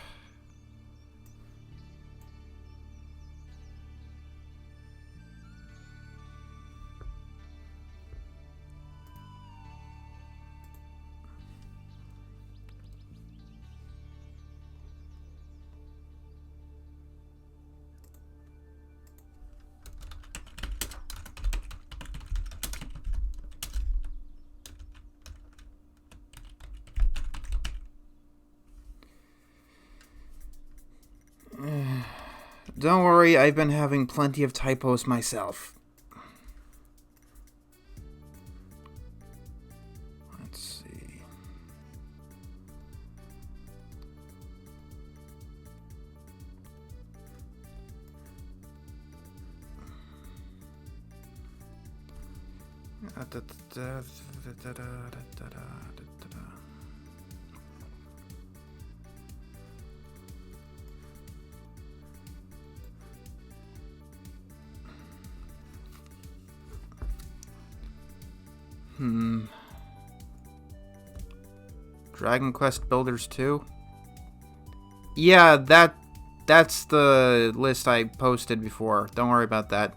Don't worry, I've been having plenty of typos myself. Let's see. Dragon Quest Builders 2? Yeah, that's the list I posted before. Don't worry about that.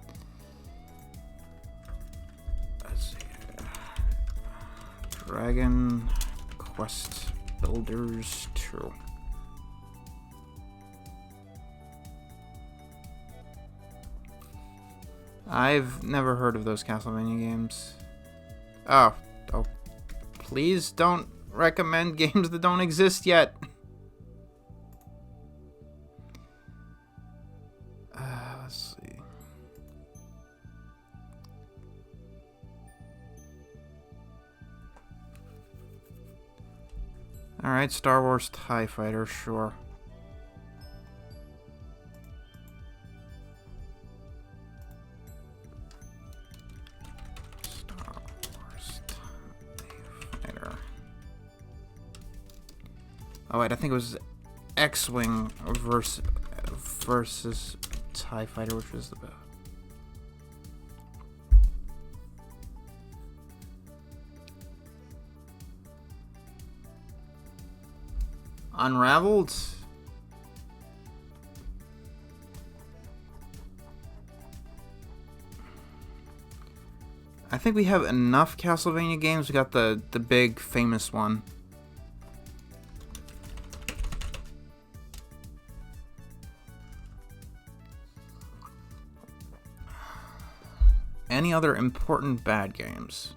Let's see. Dragon Quest Builders 2. I've never heard of those Castlevania games. Oh, please don't recommend games that don't exist yet. Let's see. Alright, Star Wars TIE Fighter, sure. Star Wars TIE Fighter. Oh wait, I think it was X-Wing versus TIE Fighter, which was the best. Unraveled? I think we have enough Castlevania games. We got the big famous one. Any other important bad games?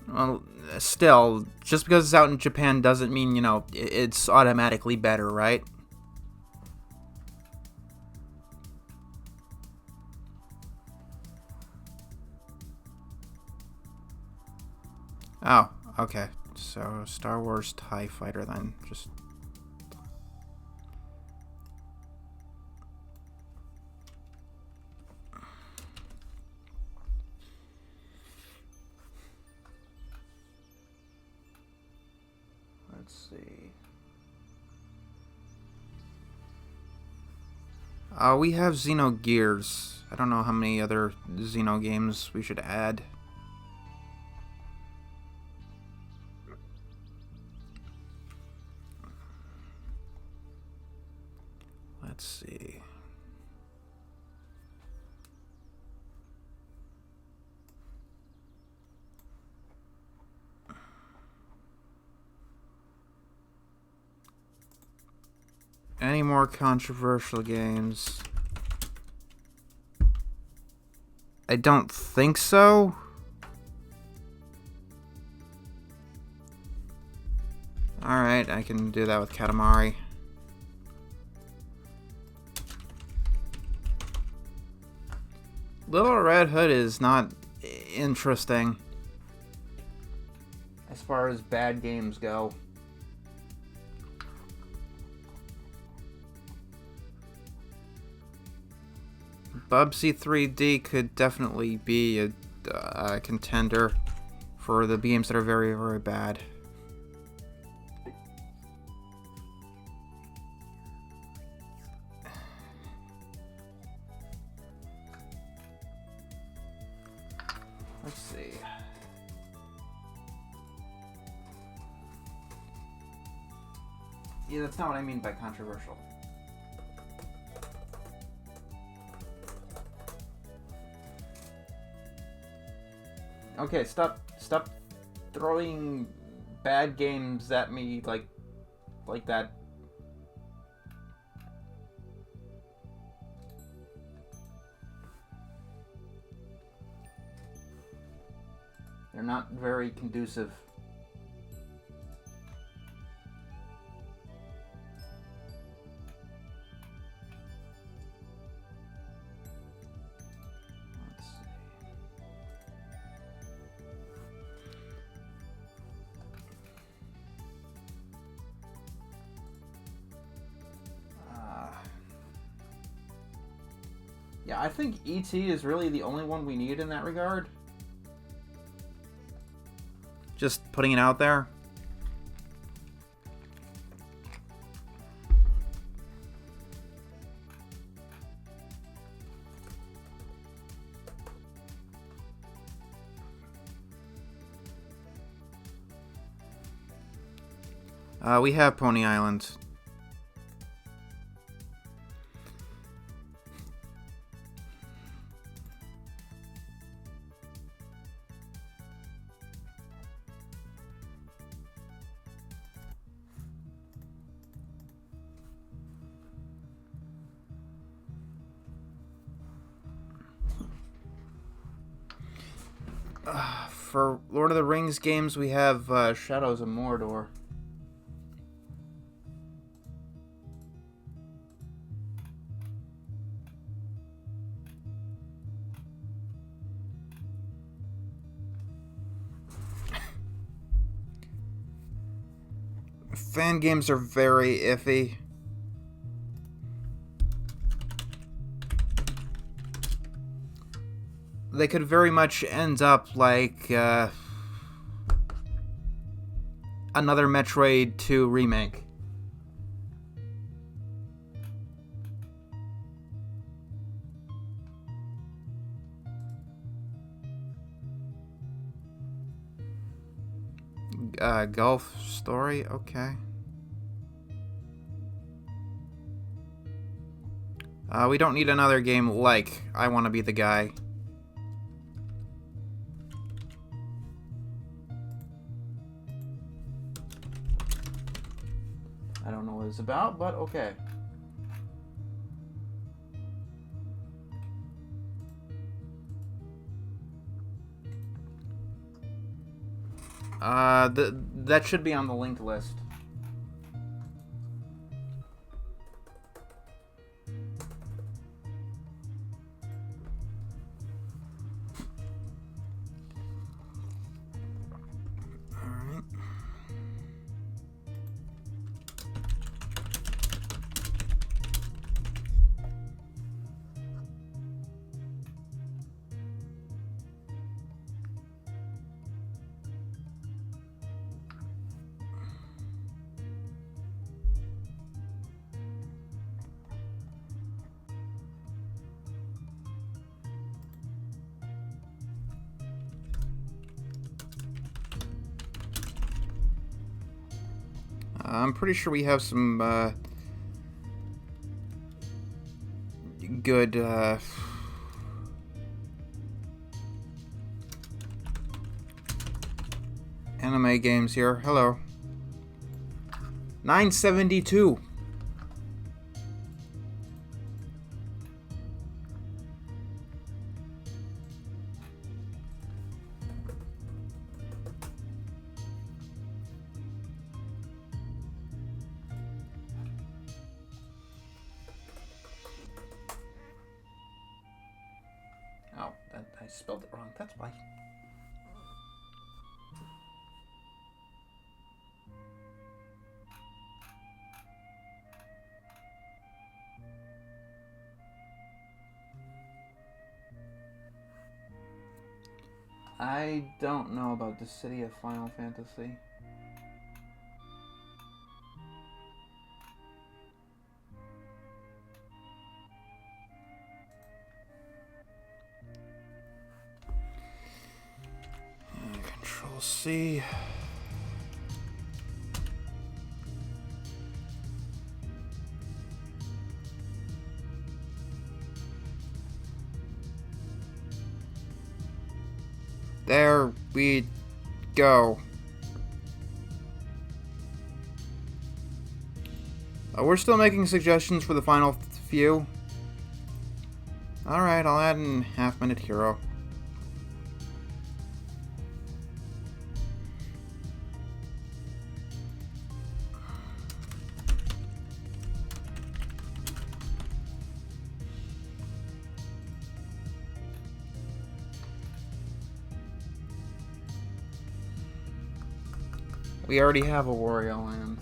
Well, still, just because it's out in Japan doesn't mean, you know, it's automatically better, right? Oh, okay. So, Star Wars TIE Fighter then. Just... Let's see. We have Xenogears. I don't know how many other Xeno games we should add. Let's see. Any more controversial games? I don't think so. Alright, I can do that with Katamari. Little Red Hood is not interesting as far as bad games go. Bubsy 3D could definitely be a contender for the games that are very, very bad. Let's see. Yeah, that's not what I mean by controversial. Okay, stop throwing bad games at me like that. They're not very conducive. Yeah, I think E.T. is really the only one we need in that regard. Just putting it out there. We have Pony Island. For Lord of the Rings games, we have Shadows of Mordor. Fan games are very iffy. They could very much end up like another Metroid 2 remake. Golf Story? Okay. We don't need another game like I Want to Be the Guy. I don't know what it's about, but okay. That should be on the linked list. Alright. I'm pretty sure we have some good anime games here. Hello. 972. Oh, I spelled it wrong. That's why. I don't know about the city of Final Fantasy. Control C. There we go. We're still making suggestions for the final few. Alright, I'll add in half-minute hero. We already have a Wario Land.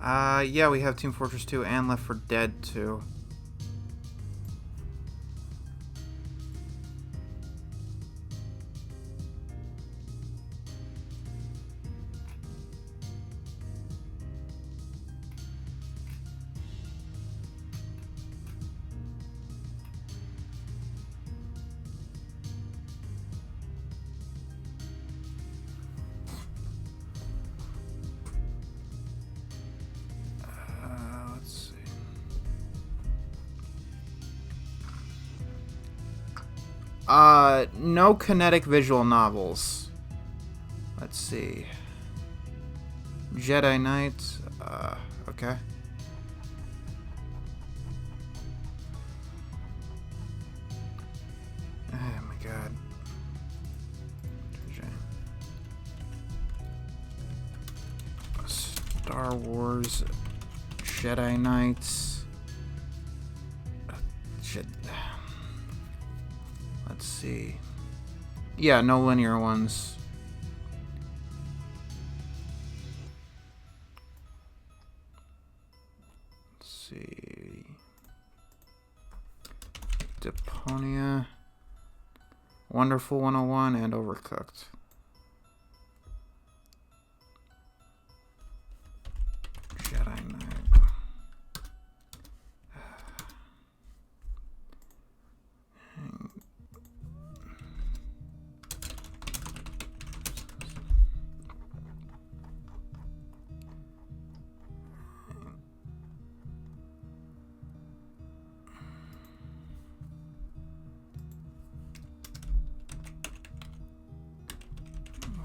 Yeah, we have Team Fortress 2 and Left 4 Dead 2. Let's see. No kinetic visual novels. Let's see. Jedi Knight. Okay. Oh my god. Star Wars. Jedi Knights. Shit. Let's see. Yeah, no linear ones. Let's see. Deponia. Wonderful 101 and Overcooked. Jedi Knight.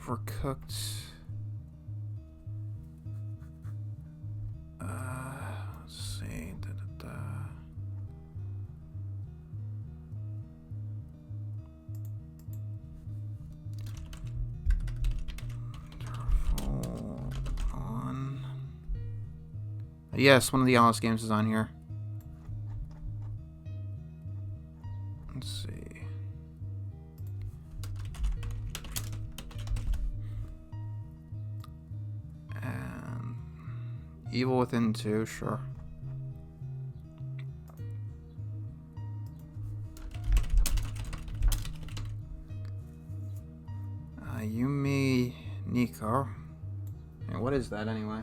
Overcooked. Let's see. Full on. Yes, one of the Alice games is on here. Let's see. Evil Within 2, sure. Yumi Nico. Hey, what is that anyway?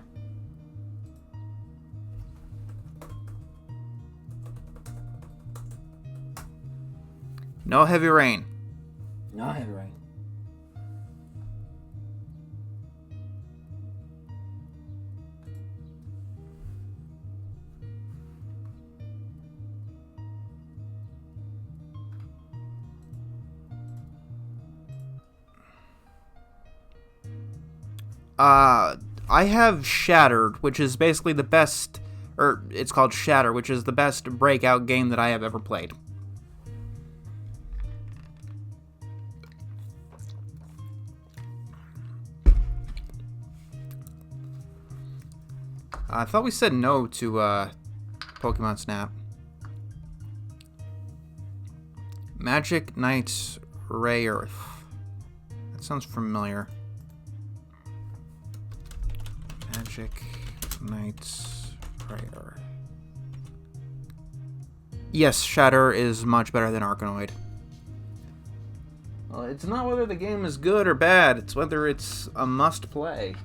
No Heavy Rain. No Heavy Rain. I have Shattered, which is basically the best, or it's called Shatter, which is the best breakout game that I have ever played. I thought we said no to Pokemon Snap. Magic Knights Ray Earth. That sounds familiar. Magic Knights Ray Earth. Yes, Shatter is much better than Arkanoid. Well, it's not whether the game is good or bad, it's whether it's a must-play.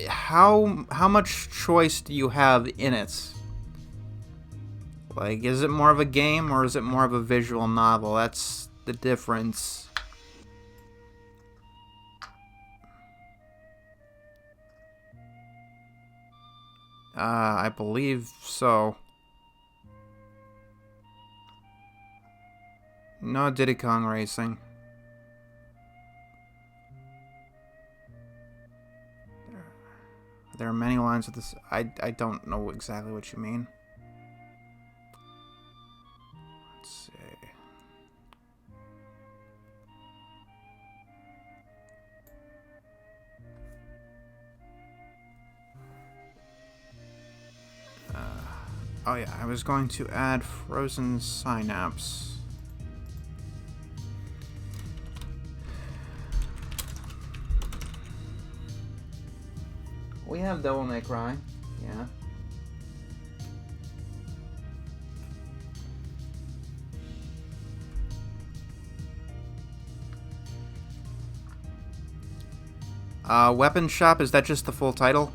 How much choice do you have in it? Like, is it more of a game or is it more of a visual novel? That's the difference. I believe so. No Diddy Kong Racing. There are many lines of this. I don't know exactly what you mean. Let's see. Oh yeah, I was going to add frozen synapse. We have Devil May Cry, yeah. Weapon Shop, is that just the full title?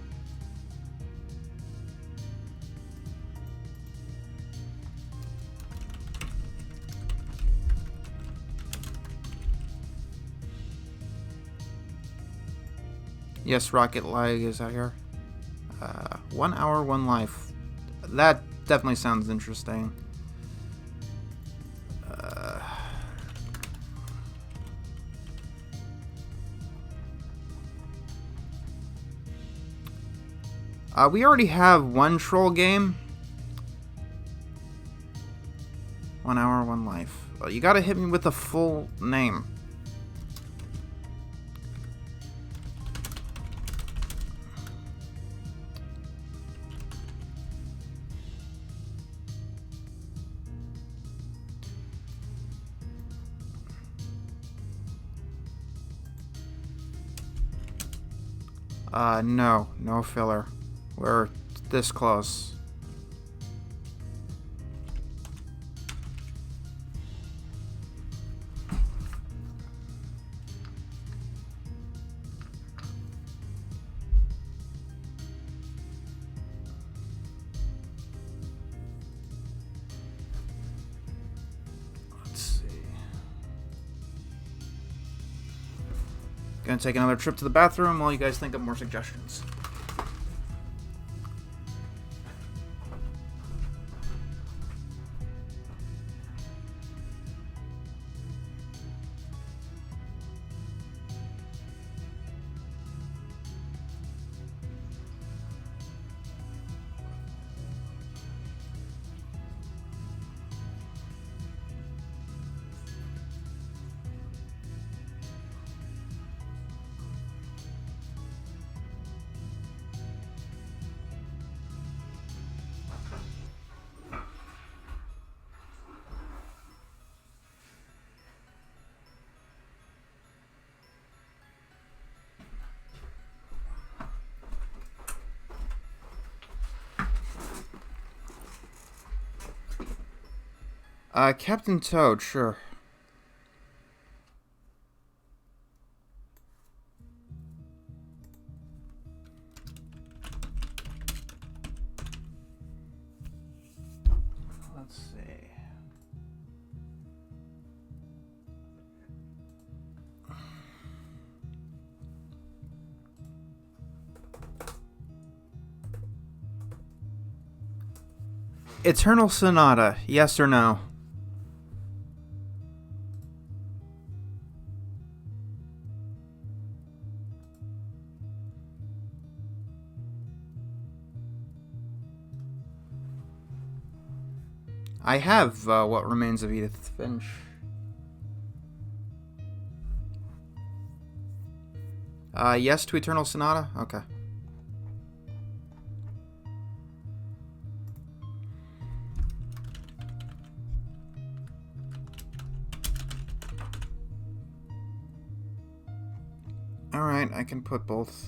Yes, Rocket Lag is out here. 1 hour, 1 life. That definitely sounds interesting. We already have one troll game. 1 hour, 1 life. Well, you gotta hit me with the full name. No. No filler. We're this close. Let's see. Gonna take another trip to the bathroom while you guys think of more suggestions. Captain Toad, sure. Let's see. Eternal Sonata, yes or no? I have What Remains of Edith Finch. Yes to Eternal Sonata? Okay. Alright, I can put both.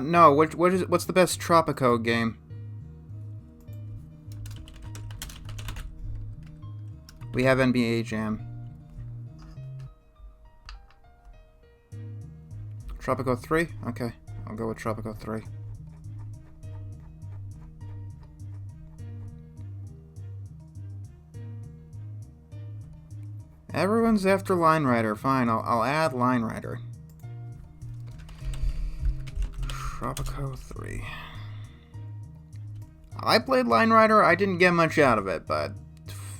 No, what's the best Tropico game? We have NBA Jam. Tropico 3? Okay, I'll go with Tropico 3. Everyone's after Line Rider. Fine, I'll add Line Rider. Tropico 3. I played Line Rider. I didn't get much out of it, but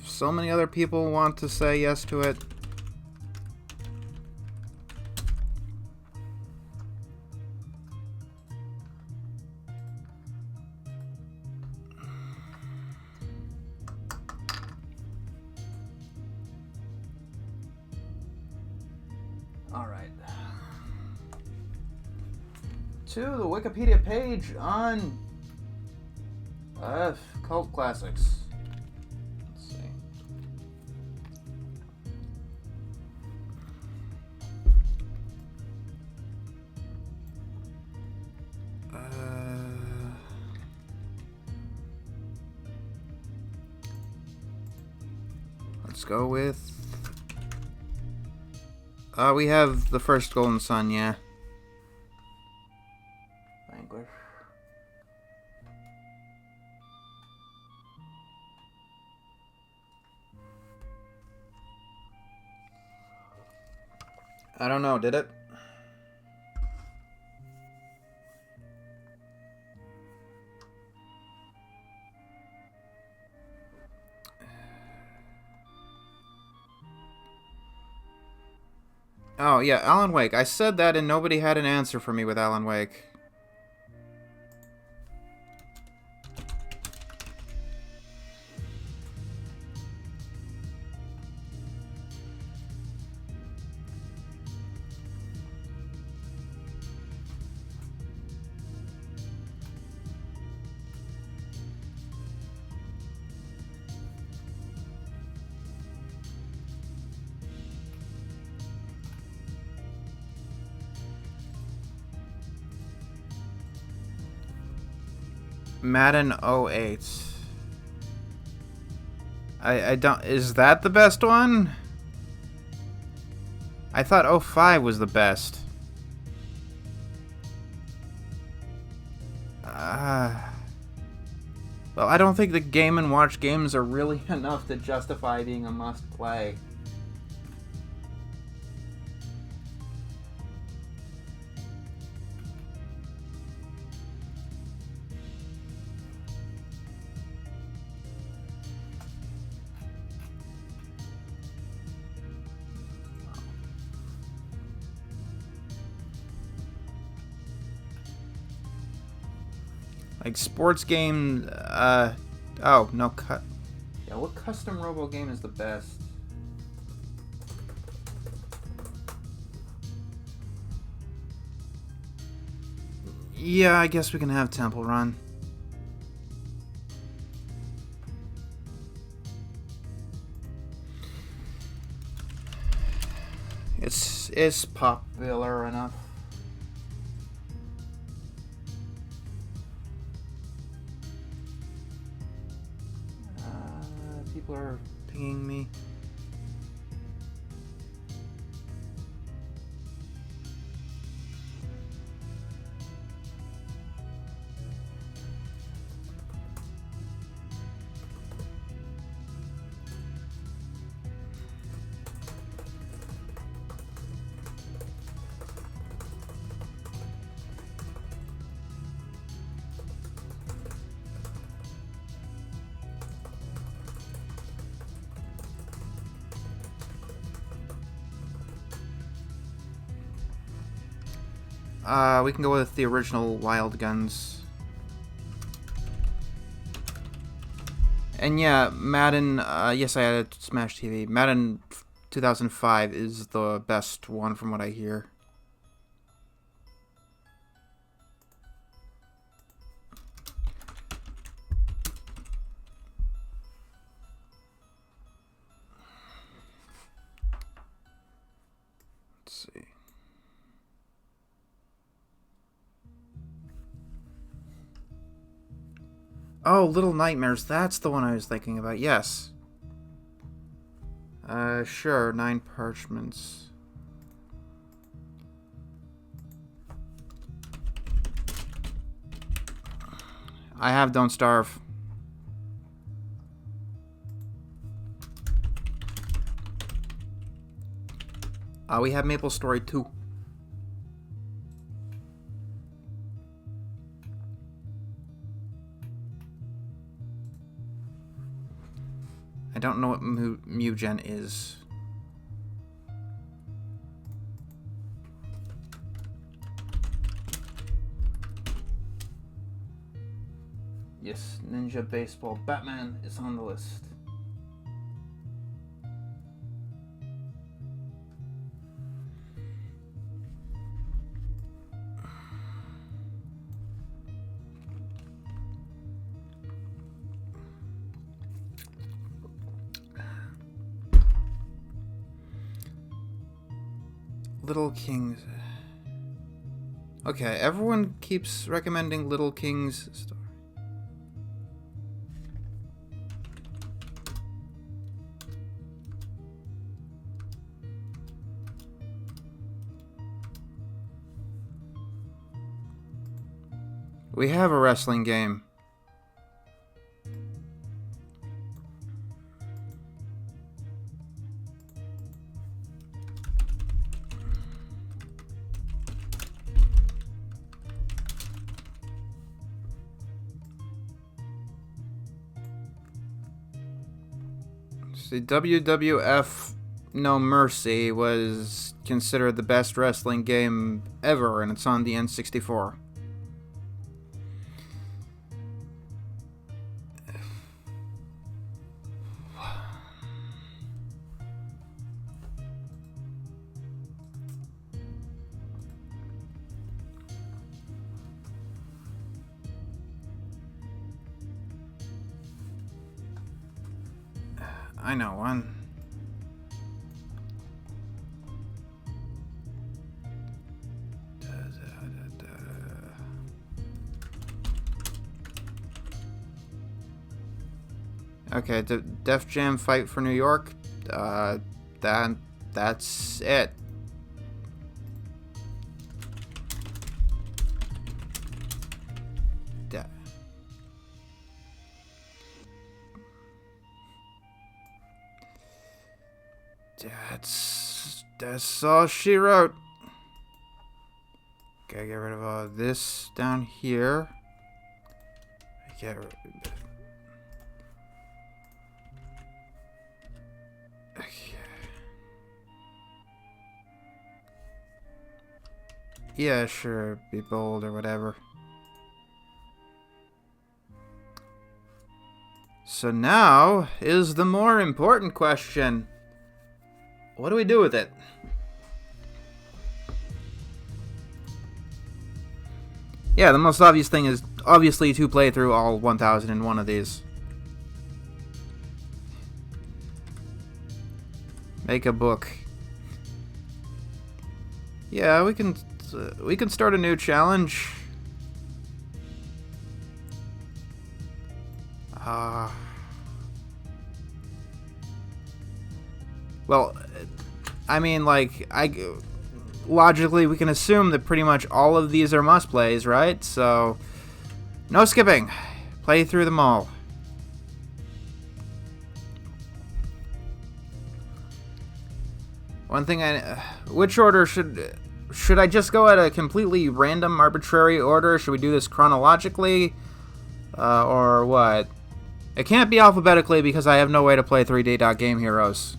so many other people want to say yes to it. Alright. To the Wikipedia page on cult classics. Let's see. Let's go with... we have the first Golden Sun, yeah. Vanquish. I don't know, did it? Oh, yeah, Alan Wake. I said that and nobody had an answer for me with Alan Wake. Madden 08. I don't... Is that the best one? I thought 05 was the best. Well, I don't think the Game & Watch games are really enough to justify being a must-play. Like, sports game, oh, no, yeah, what custom robo game is the best? Yeah, I guess we can have Temple Run. It's popular enough. People are pinging me. We can go with the original Wild Guns. And yeah, Madden, yes, I had a Smash TV. Madden 2005 is the best one from what I hear. Let's see. Oh, Little Nightmares. That's the one I was thinking about. Yes. Sure. 9 parchments. I have Don't Starve. We have Maple Story 2. I don't know what Mugen is. Yes, Ninja Baseball Batman is on the list. Little Kings. Okay, everyone keeps recommending Little King's story. We have a wrestling game. See, WWF No Mercy was considered the best wrestling game ever, and it's on the N64. I know one. Okay, Def Jam Fight for New York. That's it. That's all she wrote. Okay, get rid of all this down here. Get rid of it. Okay. Yeah, sure, be bold or whatever. So now is the more important question. What do we do with it? Yeah, the most obvious thing is obviously to play through all 1001 of these. Make a book. Yeah, we can start a new challenge. Well, I mean, like, logically, we can assume that pretty much all of these are must-plays, right? So, no skipping. Play through them all. One thing which order should I just go at a completely random, arbitrary order? Should we do this chronologically? Or what? It can't be alphabetically because I have no way to play 3D Game Heroes.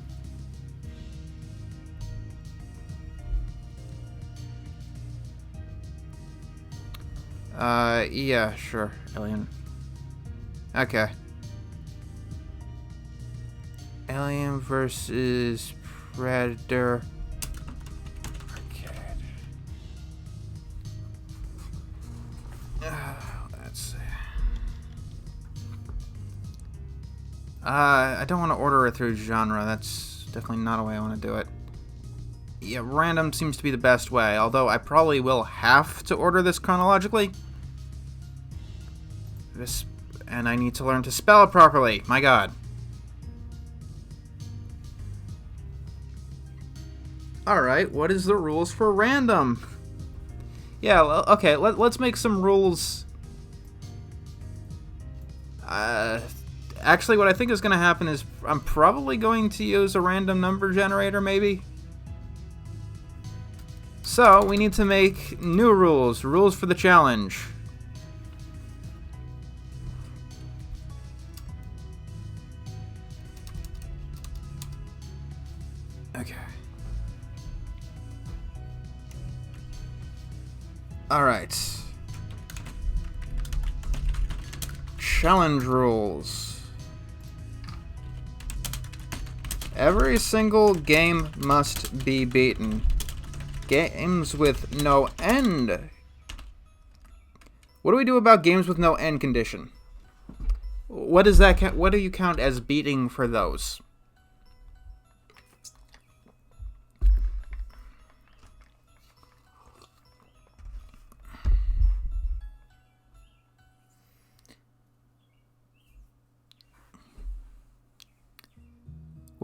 Yeah, sure. Alien. Okay. Alien versus Predator. Arcade. Let's see. I don't want to order it through genre. That's definitely not a way I want to do it. Yeah, random seems to be the best way, although I probably will have to order this chronologically. And I need to learn to spell it properly. My god. Alright, what is the rules for random? Yeah, okay, let's make some rules. Actually, what I think is going to happen is I'm probably going to use a random number generator, maybe? So, we need to make new rules. Rules for the challenge. Okay. Alright. Challenge rules. Every single game must be beaten. Games with no end. What do we do about games with no end condition? What does that what do you count as beating for those?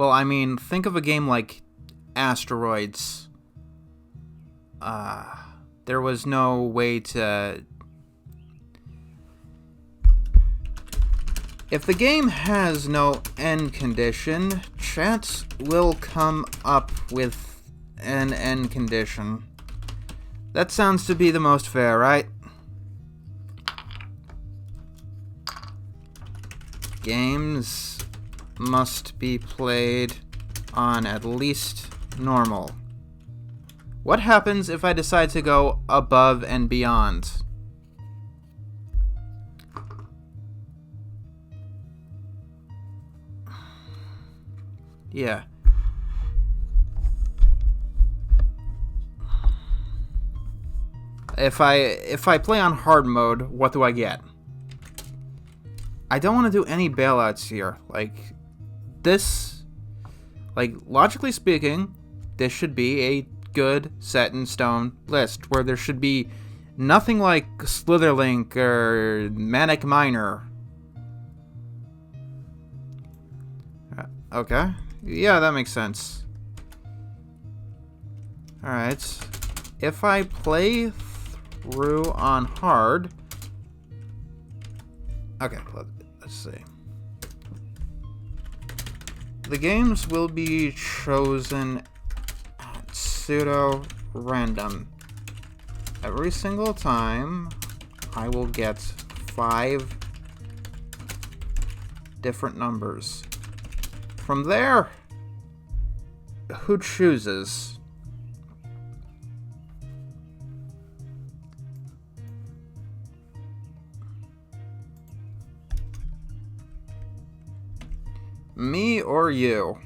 Well, I mean, think of a game like Asteroids. There was no way to... If the game has no end condition, chat will come up with an end condition. That sounds to be the most fair, right? Games must be played on at least normal. What happens if I decide to go above and beyond? Yeah. If I play on hard mode, what do I get? I don't want to do any bailouts here. Like, this... Like, logically speaking, this should be a good set-in-stone list, where there should be nothing like Slitherlink or Manic Miner. Okay. Yeah, that makes sense. Alright. If I play through on hard... Okay, let's see. The games will be chosen at pseudo-random. Every single time, I will get 5 different numbers. From there, who chooses? Me or you?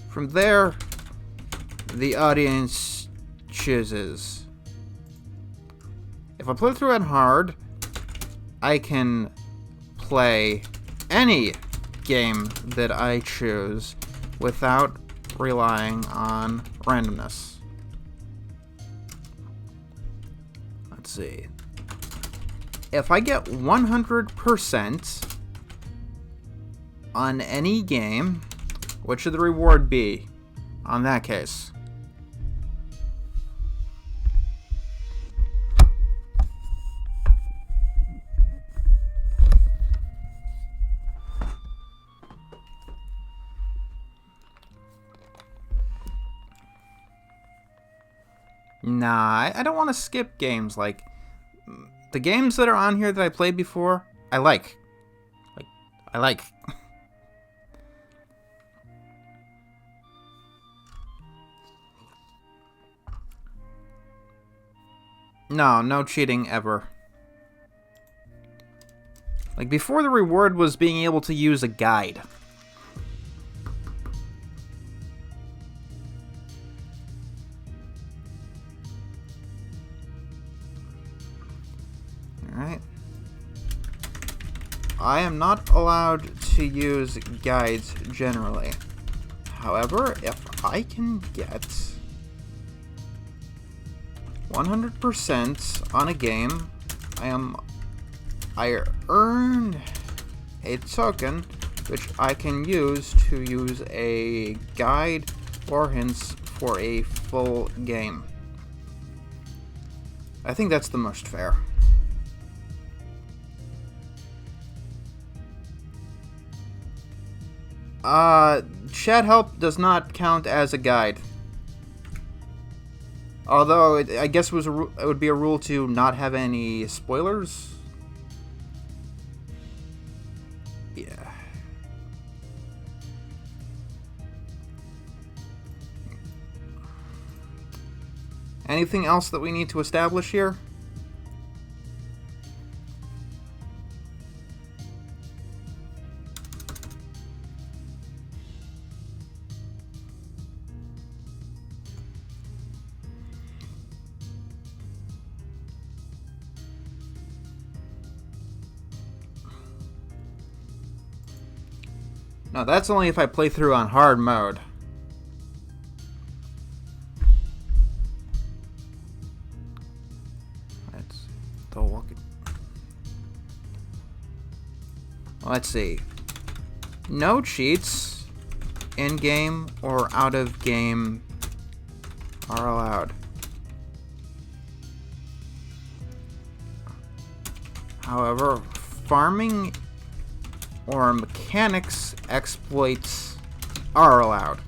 From there, the audience chooses. If I play through it hard, I can play any game that I choose without relying on randomness. Let's see. If I get 100% on any game, what should the reward be on that case? Nah, I don't want to skip games. Like, the games that are on here that I played before, I like. I like. No cheating ever. Like, before the reward was being able to use a guide. Alright. I am not allowed to use guides generally. However, if I can get 100% on a game, I earn a token which I can use to use a guide or hints for a full game. I think that's the most fair. Chat help does not count as a guide. Although, I guess it would be a rule to not have any spoilers. Yeah. Anything else that we need to establish here? No, that's only if I play through on hard mode. Let's see. No cheats in-game or out-of-game are allowed. However, farming or mechanics exploits are allowed.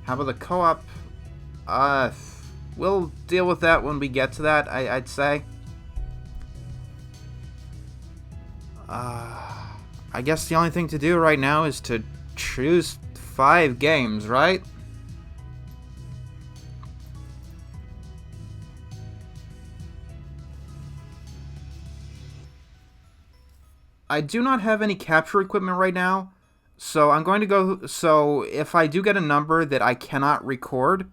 How about the co-op? We'll deal with that when we get to that, I'd say. I guess the only thing to do right now is to choose 5 games, right? I do not have any capture equipment right now, so I'm going to go... So if I do get a number that I cannot record,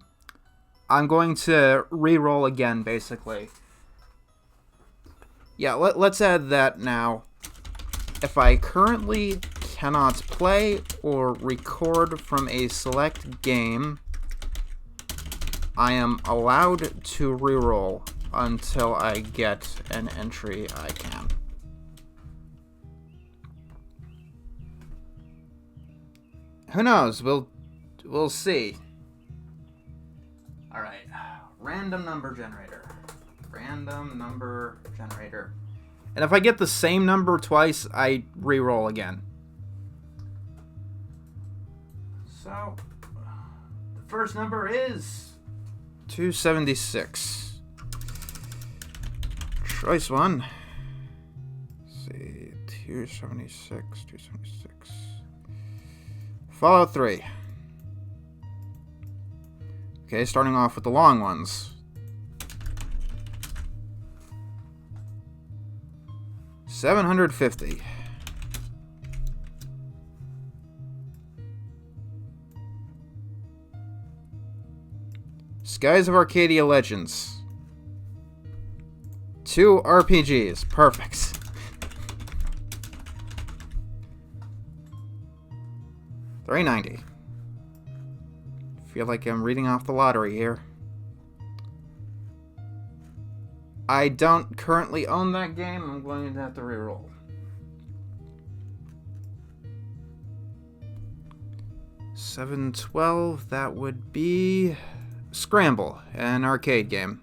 I'm going to re-roll again, basically. Yeah, let's add that now. If I currently cannot play or record from a select game, I am allowed to re-roll until I get an entry I can. Who knows? We'll see. Alright. Random number generator. Random number generator. And if I get the same number twice, I re-roll again. So, the first number is 276. Choice 1. Let's see, 276. Fallout 3. Okay, starting off with the long ones. 750. Skies of Arcadia Legends. 2 RPGs. Perfect. $3.90. Feel like I'm reading off the lottery here. I don't currently own that game. I'm going to have to reroll. $7.12. That would be Scramble, an arcade game.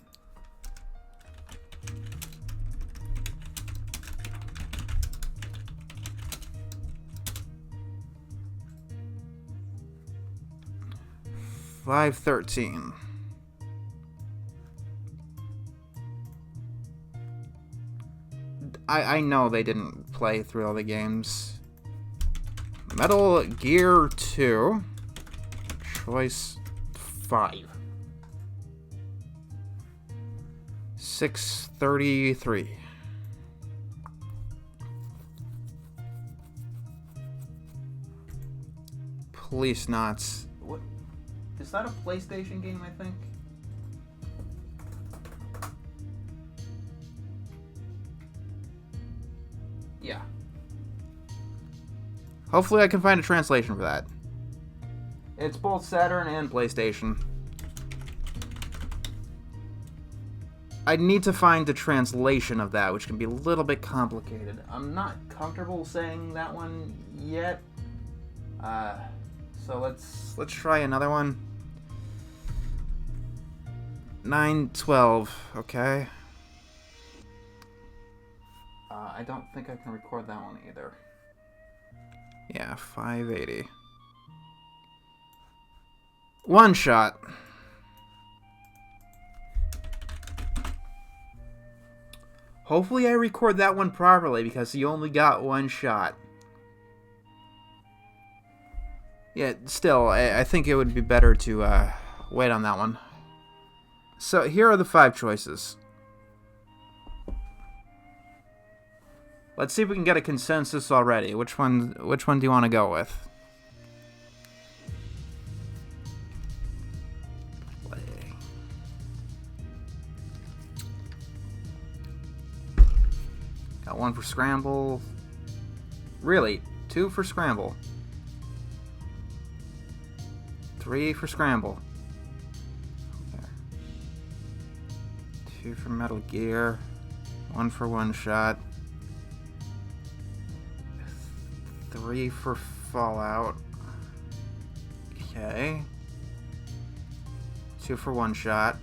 $5.13. I know they didn't play through all the games. Metal Gear 2. Choice 5. $6.33. Police Knots. What? Is that a PlayStation game, I think? Yeah. Hopefully I can find a translation for that. It's both Saturn and PlayStation. I need to find the translation of that, which can be a little bit complicated. I'm not comfortable saying that one yet. So let's try another one. 9/12, okay. I don't think I can record that one either. Yeah, 580. One shot. Hopefully I record that one properly because you only got one shot. Yeah, still, I think it would be better to wait on that one. So here are the 5 choices. Let's see if we can get a consensus already. Which one do you want to go with? Got 1 for Scramble. Really? 2 for Scramble. 3 for Scramble. There. 2 for Metal Gear. 1 for One Shot. 3 for Fallout. Okay. 2 for One Shot.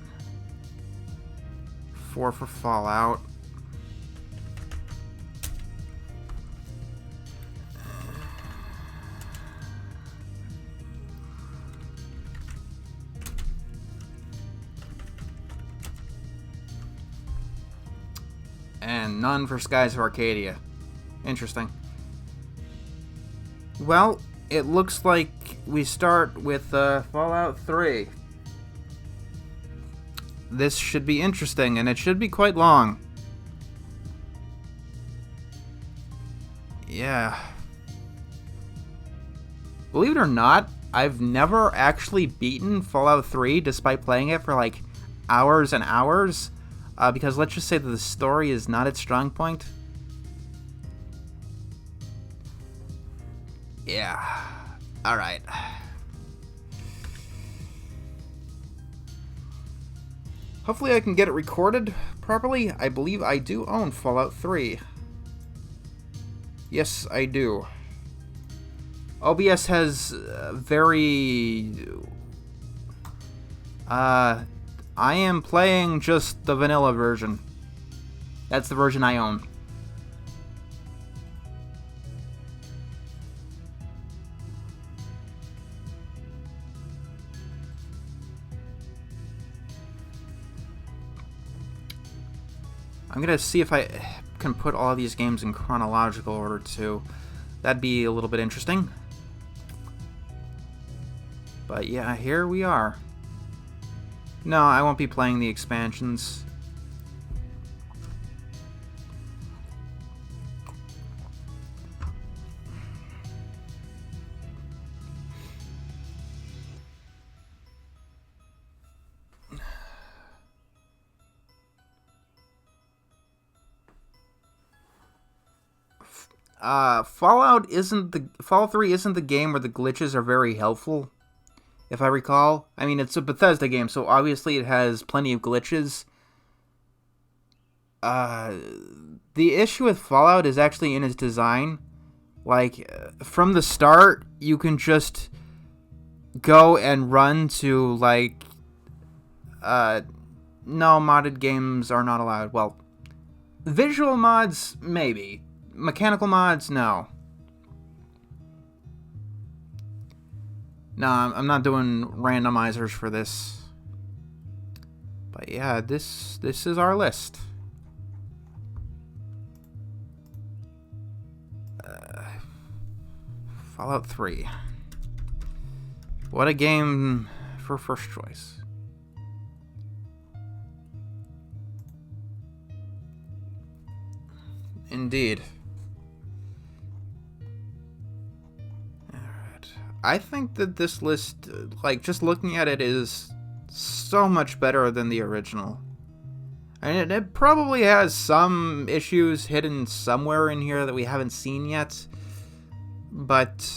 4 for Fallout. And none for Skies of Arcadia. Interesting. Well, it looks like we start with Fallout 3. This should be interesting, and it should be quite long. Yeah. Believe it or not, I've never actually beaten Fallout 3 despite playing it for like hours and hours. Because let's just say that the story is not its strong point. Yeah. Alright. Hopefully I can get it recorded properly. I believe I do own Fallout 3. Yes, I do. OBS has very... I am playing just the vanilla version. That's the version I own. I'm gonna see if I can put all of these games in chronological order too. That'd be a little bit interesting. But yeah, here we are. No, I won't be playing the expansions. Fallout 3 isn't the game where the glitches are very helpful, if I recall. I mean, it's a Bethesda game, so obviously it has plenty of glitches. The issue with Fallout is actually in its design. Like, from the start, you can just go and run to, like, no, modded games are not allowed. Well, visual mods, maybe. Mechanical mods, no. No, I'm not doing randomizers for this. But yeah, this is our list. Fallout 3. What a game for first choice. Indeed. I think that this list, like, just looking at it, is so much better than the original. And it probably has some issues hidden somewhere in here that we haven't seen yet. But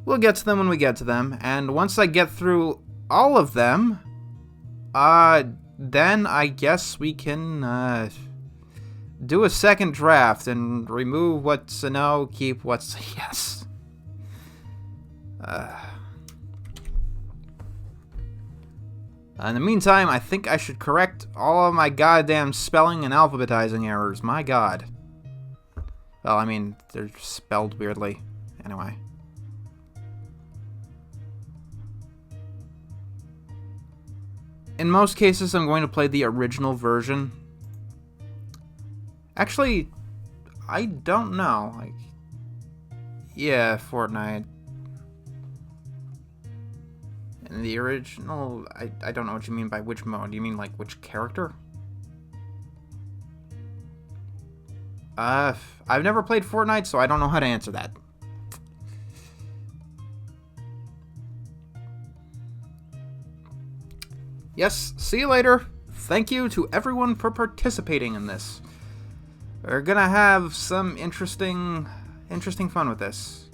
we'll get to them when we get to them. And once I get through all of them, then I guess we can, do a second draft and remove what's a no, keep what's a yes. In the meantime, I think I should correct all of my goddamn spelling and alphabetizing errors. My god. Well, I mean, they're spelled weirdly. Anyway. In most cases, I'm going to play the original version. Actually, I don't know. Like, yeah, Fortnite. And the original, I don't know what you mean by which mode. Do you mean, like, which character? I've never played Fortnite, so I don't know how to answer that. Yes, see you later. Thank you to everyone for participating in this. We're gonna have some interesting fun with this.